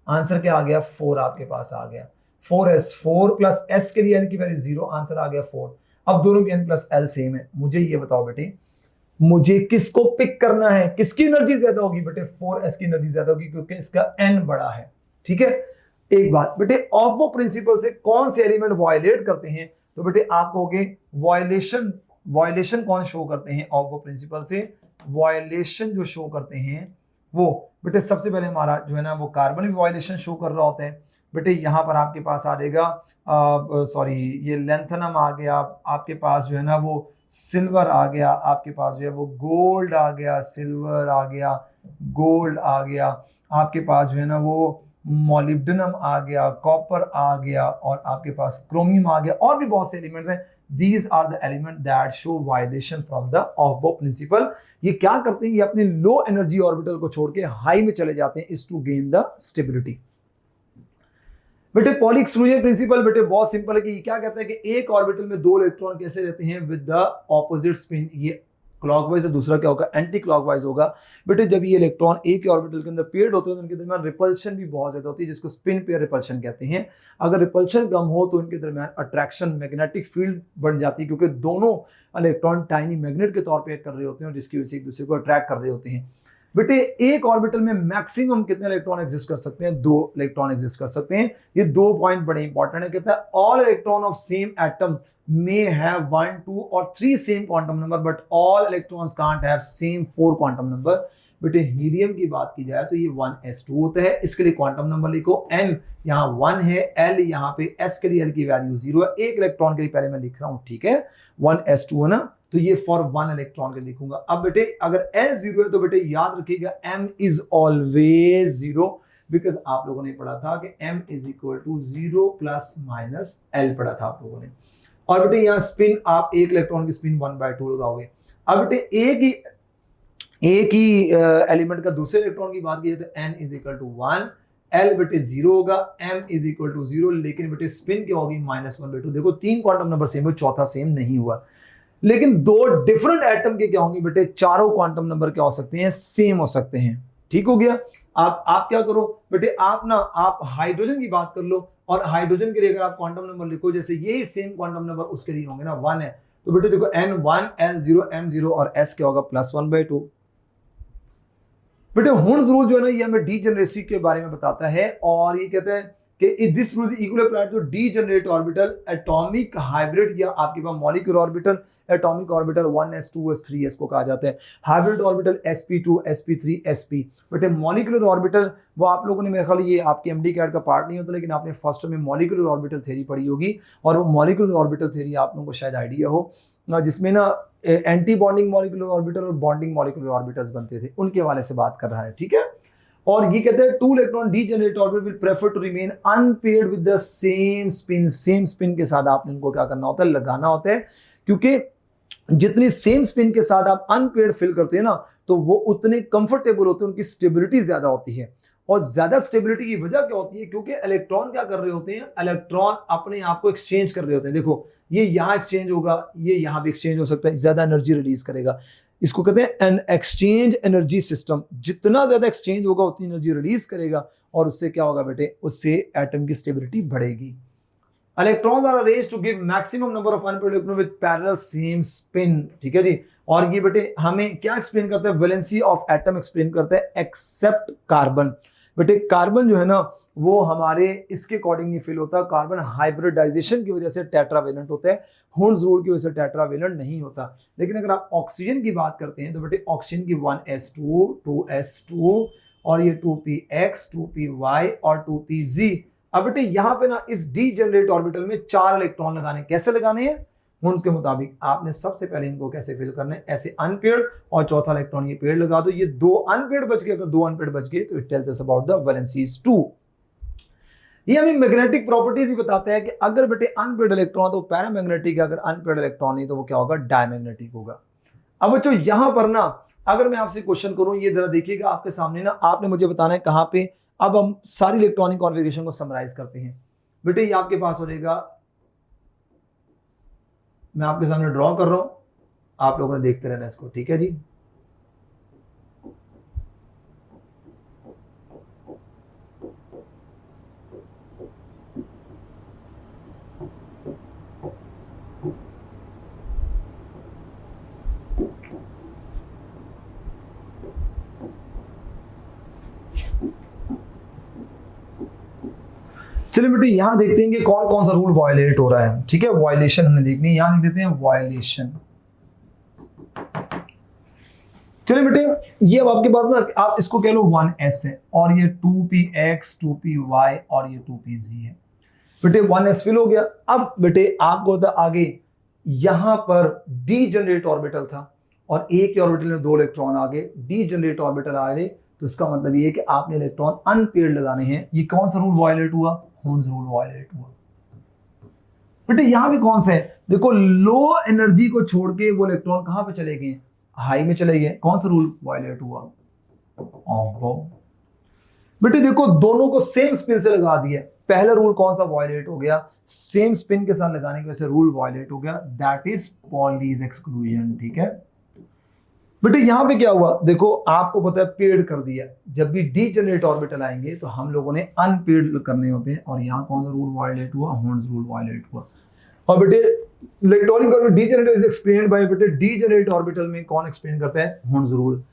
आंसर क्या आ गया? 4 आपके पास आ गया। 4s, 4 प्लस s के लिए n की वैल्यू 0, आंसर आ गया 4। अब दोनों की n+l सेम है। मुझे ये बताओ बेटे मुझे किसको पिक करना है, किसकी एनर्जी ज्यादा होगी बेटे, 4s की एनर्जी ज्यादा होगी क्योंकि इसका n बड़ा है। ठीक है, एक बात बेटे, ऑफ वो प्रिंसिपल से कौन से एलिमेंट वायलेट करते हैं, तो बेटे आप कहोगे वायलेशन, वायलेशन कौन शो करते हैं ऑफ वो प्रिंसिपल से, वायलेशन जो शो करते हैं वो बेटे सबसे पहले हमारा जो है ना वो कार्बन भी वायलेशन शो कर रहा होता है। बेटे यहां पर आपके पास आ जाएगा सॉरी ये लेंथनम आ गया, आपके पास जो है ना वो सिल्वर आ गया, आपके पास जो है वो गोल्ड आ गया, सिल्वर आ गया, गोल्ड आ गया, आपके पास जो है ना वो मोलिब्डेनम आ गया, कॉपर आ गया, और आपके पास क्रोमियम आ गया, और भी बहुत से एलिमेंट्स हैं। These are the element that show violation from the Aufbau principle. ये क्या करते हैं, ये अपने लो एनर्जी ऑर्बिटल को छोड़ के हाई में चले जाते हैं, is to gain the stability. बेटे पॉली एक्सक्लूजन प्रिंसिपल बेटे बहुत सिंपल है कि ये क्या कहता है कि एक ऑर्बिटल में दो इलेक्ट्रॉन कैसे रहते हैं विद द ऑपोजिट स्पिन, ये क्लॉकवाइज है, दूसरा क्या होगा एंटी क्लॉकवाइज होगा। बेटे जब ये इलेक्ट्रॉन एक ही ऑर्बिटल के अंदर पेयर्ड होते हैं तो उनके दरमियान रिपल्शन भी बहुत ज्यादा होती है, जिसको स्पिन पेयर रिपल्शन कहते हैं। अगर रिपल्शन कम हो तो इनके दरमियान अट्रैक्शन मैग्नेटिक फील्ड बढ़ जाती है, क्योंकि दोनों इलेक्ट्रॉन टाइनी मैग्नेट के तौर पर एक्ट कर रहे होते हैं और जिसकी वजह से एक दूसरे को अट्रैक्ट कर रहे होते हैं। बेटे एक ऑर्बिटल में मैक्सिमम कितने इलेक्ट्रॉन एग्जिस्ट कर सकते हैं, दो इलेक्ट्रॉन एग्जिस्ट कर सकते हैं। ये दो पॉइंट बड़े इंपॉर्टेंट है, कहता है all electron of same atom may have 1, 2 or 3 same quantum number but all electrons can't have same 4 quantum number। बेटे हीलियम की बात की जाए तो ये 1s2 होता है, इसके लिए क्वांटम नंबर लिखो n यहाँ 1 है, l यहाँ पे s के लिए l की वैल्यू 0 है, एक इलेक्ट्रॉन के लिए पहले मैं लिख रहा हूं, ठीक है 1s2 है ना, तो ये फॉर 1 इलेक्ट्रॉन के लिखूंगा। अब बेटे अगर l 0 है तो बेटे याद रखिएगा m इज ऑलवेज 0, बिकॉज आप लोगों ने पढ़ा था कि m is equal to 0 plus minus l पढ़ा था आप लोगों ने। और बेटे यहाँ स्पिन आप एक इलेक्ट्रॉन की स्पिन 1/2 लगाओगे। अब बेटे एक ही एलिमेंट का दूसरे इलेक्ट्रॉन की बात की जाए तो n is equal to 1, l बेटे 0 होगा, m इज इक्वल टू 0, लेकिन बेटे स्पिन क्या होगी -1/2। देखो तीन क्वांटम नंबर सेम है, चौथा सेम नहीं हुआ। लेकिन दो डिफरेंट एटम के क्या होंगे बेटे, चारों क्वांटम नंबर क्या हो सकते हैं, सेम हो सकते हैं। ठीक हो गया। आप क्या करो बेटे, आप हाइड्रोजन की बात कर लो, और हाइड्रोजन के लिए अगर आप क्वांटम नंबर लिखो, जैसे यही सेम क्वांटम नंबर उसके लिए होंगे ना 1 है, तो बेटे देखो n1 l0 m0 और s क्या होगा +1/2। बेटे हुन्स रूल जो है ना ये हमें डीजेनरेसी के बारे में बताता है, और ये कहता है कि this rule is equal applied to degenerate orbital, atomic hybrid या आपके पास molecular orbital, atomic orbital 1s 2s 3s को कहा जाता है, hybrid orbital sp2 sp3 sp। बेटे मॉलिक्यूलर ऑर्बिटल वो आप लोगों ने मेरे ख्याल ये आपके एमडी कैट का पार्ट नहीं होता, लेकिन आपने फर्स्ट में मॉलिक्यूलर ऑर्बिटल थ्योरी पढ़ी होगी, और वो मॉलिक्यूलर ऑर्बिटल थ्योरी आप लोगों को शायद आइडिया हो, जिसमें ना एंटी बॉन्डिंग मॉलिक्यूलर ऑर्बिटल और बॉन्डिंग मॉलिक्यूलर ऑर्बिटल्स बनते थे, उनके हवाले से बात कर रहा है। ठीक है, और ये कहते हैं two electron degenerate orbital will prefer to remain unpaired with the same spin. Same spin के साथ आपने इनको क्या करना होता है, लगाना होता है, क्योंकि जितनी सेम स्पिन के साथ आप अनपेयर्ड फिल करते हैं ना तो वो उतने कंफर्टेबल होते हैं, उनकी स्टेबिलिटी ज्यादा होती है। और ज्यादा स्टेबिलिटी की वजह क्या होती है, क्योंकि इलेक्ट्रॉन क्या कर रहे होते हैं, इलेक्ट्रॉन अपने आप को एक्सचेंज कर रहे होते हैं। देखो ये यहां एक्सचेंज होगा, ये यहां भी एक्सचेंज हो सकता है, ज्यादा एनर्जी रिलीज करेगा। इसको कहते हैं एन एक्सचेंज एनर्जी सिस्टम। जितना ज्यादा एक्सचेंज होगा उतनी एनर्जी रिलीज करेगा, और उससे क्या होगा बेटे, उससे एटम की स्टेबिलिटी बढ़ेगी। Electrons are arranged to give maximum number of unpaired electron with parallel same spin. ठीक है जी, और ये बेटे हमें क्या एक्सप्लेन करता है, वैलेंसी ऑफ एटम एक्सप्लेन करता है, एक्सेप्ट कार्बन। बेटे कार्बन जो है ना वो हमारे इसके अकॉर्डिंग नहीं फिल होता, कार्बन हाइब्रिडाइजेशन की वजह से टेट्रावेलेंट होता है, हुन्स रूल की वजह से टेट्रावेलेंट नहीं होता। लेकिन अगर आप ऑक्सीजन की बात करते हैं तो बेटे ऑक्सीजन की 1s2 2s2 और ये 2px 2py और 2pz। अब बेटे यहां पे ना इस डीजेनरेट ऑर्बिटल में 4 इलेक्ट्रॉन लगाने, कैसे लगाने हैं हुन्स के मुताबिक, आपने सबसे पहले इनको कैसे फिल करना है, ऐसे अनपेयर्ड, और चौथा इलेक्ट्रॉन ये पेयर्ड लगा दो। ये 2 अनपेयर्ड बच गए, अगर 2 अनपेयर्ड बच गए तो it tells us about the valencies 2। ये हमें मैग्नेटिक प्रॉपर्टीज ही बताता है कि अगर बेटे अनपेयर्ड इलेक्ट्रॉन तो पैरामैग्नेटिक है, अगर अनपेयर्ड इलेक्ट्रॉन नहीं तो वो क्या होगा, डायमैग्नेटिक होगा। अब बच्चों यहां पर ना अगर मैं आपसे क्वेश्चन करूं, ये जरा देखिएगा आपके सामने ना, आपने मुझे बताना है कहां पे। अब हम सारी इलेक्ट्रॉनिक कॉन्फ़िगरेशन को समराइज करते हैं। बेटे ये आपके पास हो जाएगा, मैं आपके सामने ड्रॉ कर रहा हूं, आप लोगों ने देखते रहना इसको। ठीक है जी, चलिए बेटे यहाँ देखते हैं कि कौन कौन सा रूल वायलेट हो रहा है। ठीक है, वायलेशन हमने देखनी है, यहाँ लिख देते हैं वायलेशन। चलिए बेटे ये अब आपके पास ना, आप इसको कह लो 1s है और ये 2px 2py और ये 2pz है। बेटे 1s फिल हो गया। अब बेटे आपको होता आगे यहां पर डी जनरेट ऑर्बिटल था और एक ही ऑर्बिटल में 2 इलेक्ट्रॉन आगे डी जनरेट ऑर्बिटल आ गए, तो इसका मतलब ये है कि आपने इलेक्ट्रॉन अनपेयर्ड लगाने हैं। ये कौन सा रूल वायलेट हुआ? होन्स रूल वायलेट हुआ। बेटे यहां भी कौन सा है? देखो लो एनर्जी को छोड़ के वो इलेक्ट्रॉन कहां पे चले गए? हाई में चले गए। कौन सा रूल वायलेट हुआ? Of bound. बेटे देखो दोनों को सेम स्पिन से लगा दिया, पहला रूल कौन सा वायलेट हो गया? सेम स्पिन के साथ लगाने की वजह से रूल वायलेट हो गया, दैट इज पॉलीज एक्सक्लूजन। ठीक है बेटे यहां पे क्या हुआ? देखो आपको पता है पेड कर दिया, जब भी डी जनरेट ऑर्बिटल आएंगे तो हम लोगों ने अनपेड करने होते हैं, और यहां कौन सा रूल वायलेट हुआ? होन्स रूल वायलेट हुआ। और बेटे electronic orbital degenerate is explained bye, बेटे डीजेनरेट ऑर्बिटल में कौन एक्सप्लेन करता है? होन्स रूल।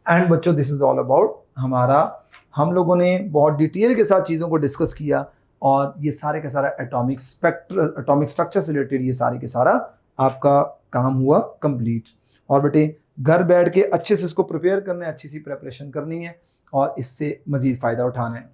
एंड बच्चों दिस इज ऑल अबाउट हमारा, हम लोगों ने बहुत डिटेल के साथ चीज़ों को डिस्कस किया, और ये सारे का सारा एटॉमिक स्ट्रक्चर से रिलेटेड ये सारे के सारा आपका काम हुआ कंप्लीट। और बेटे घर बैठ के अच्छे से इसको प्रिपेयर करना है, अच्छी सी प्रिपरेशन करनी है और इससे मज़ीद फ़ायदा उठाना है।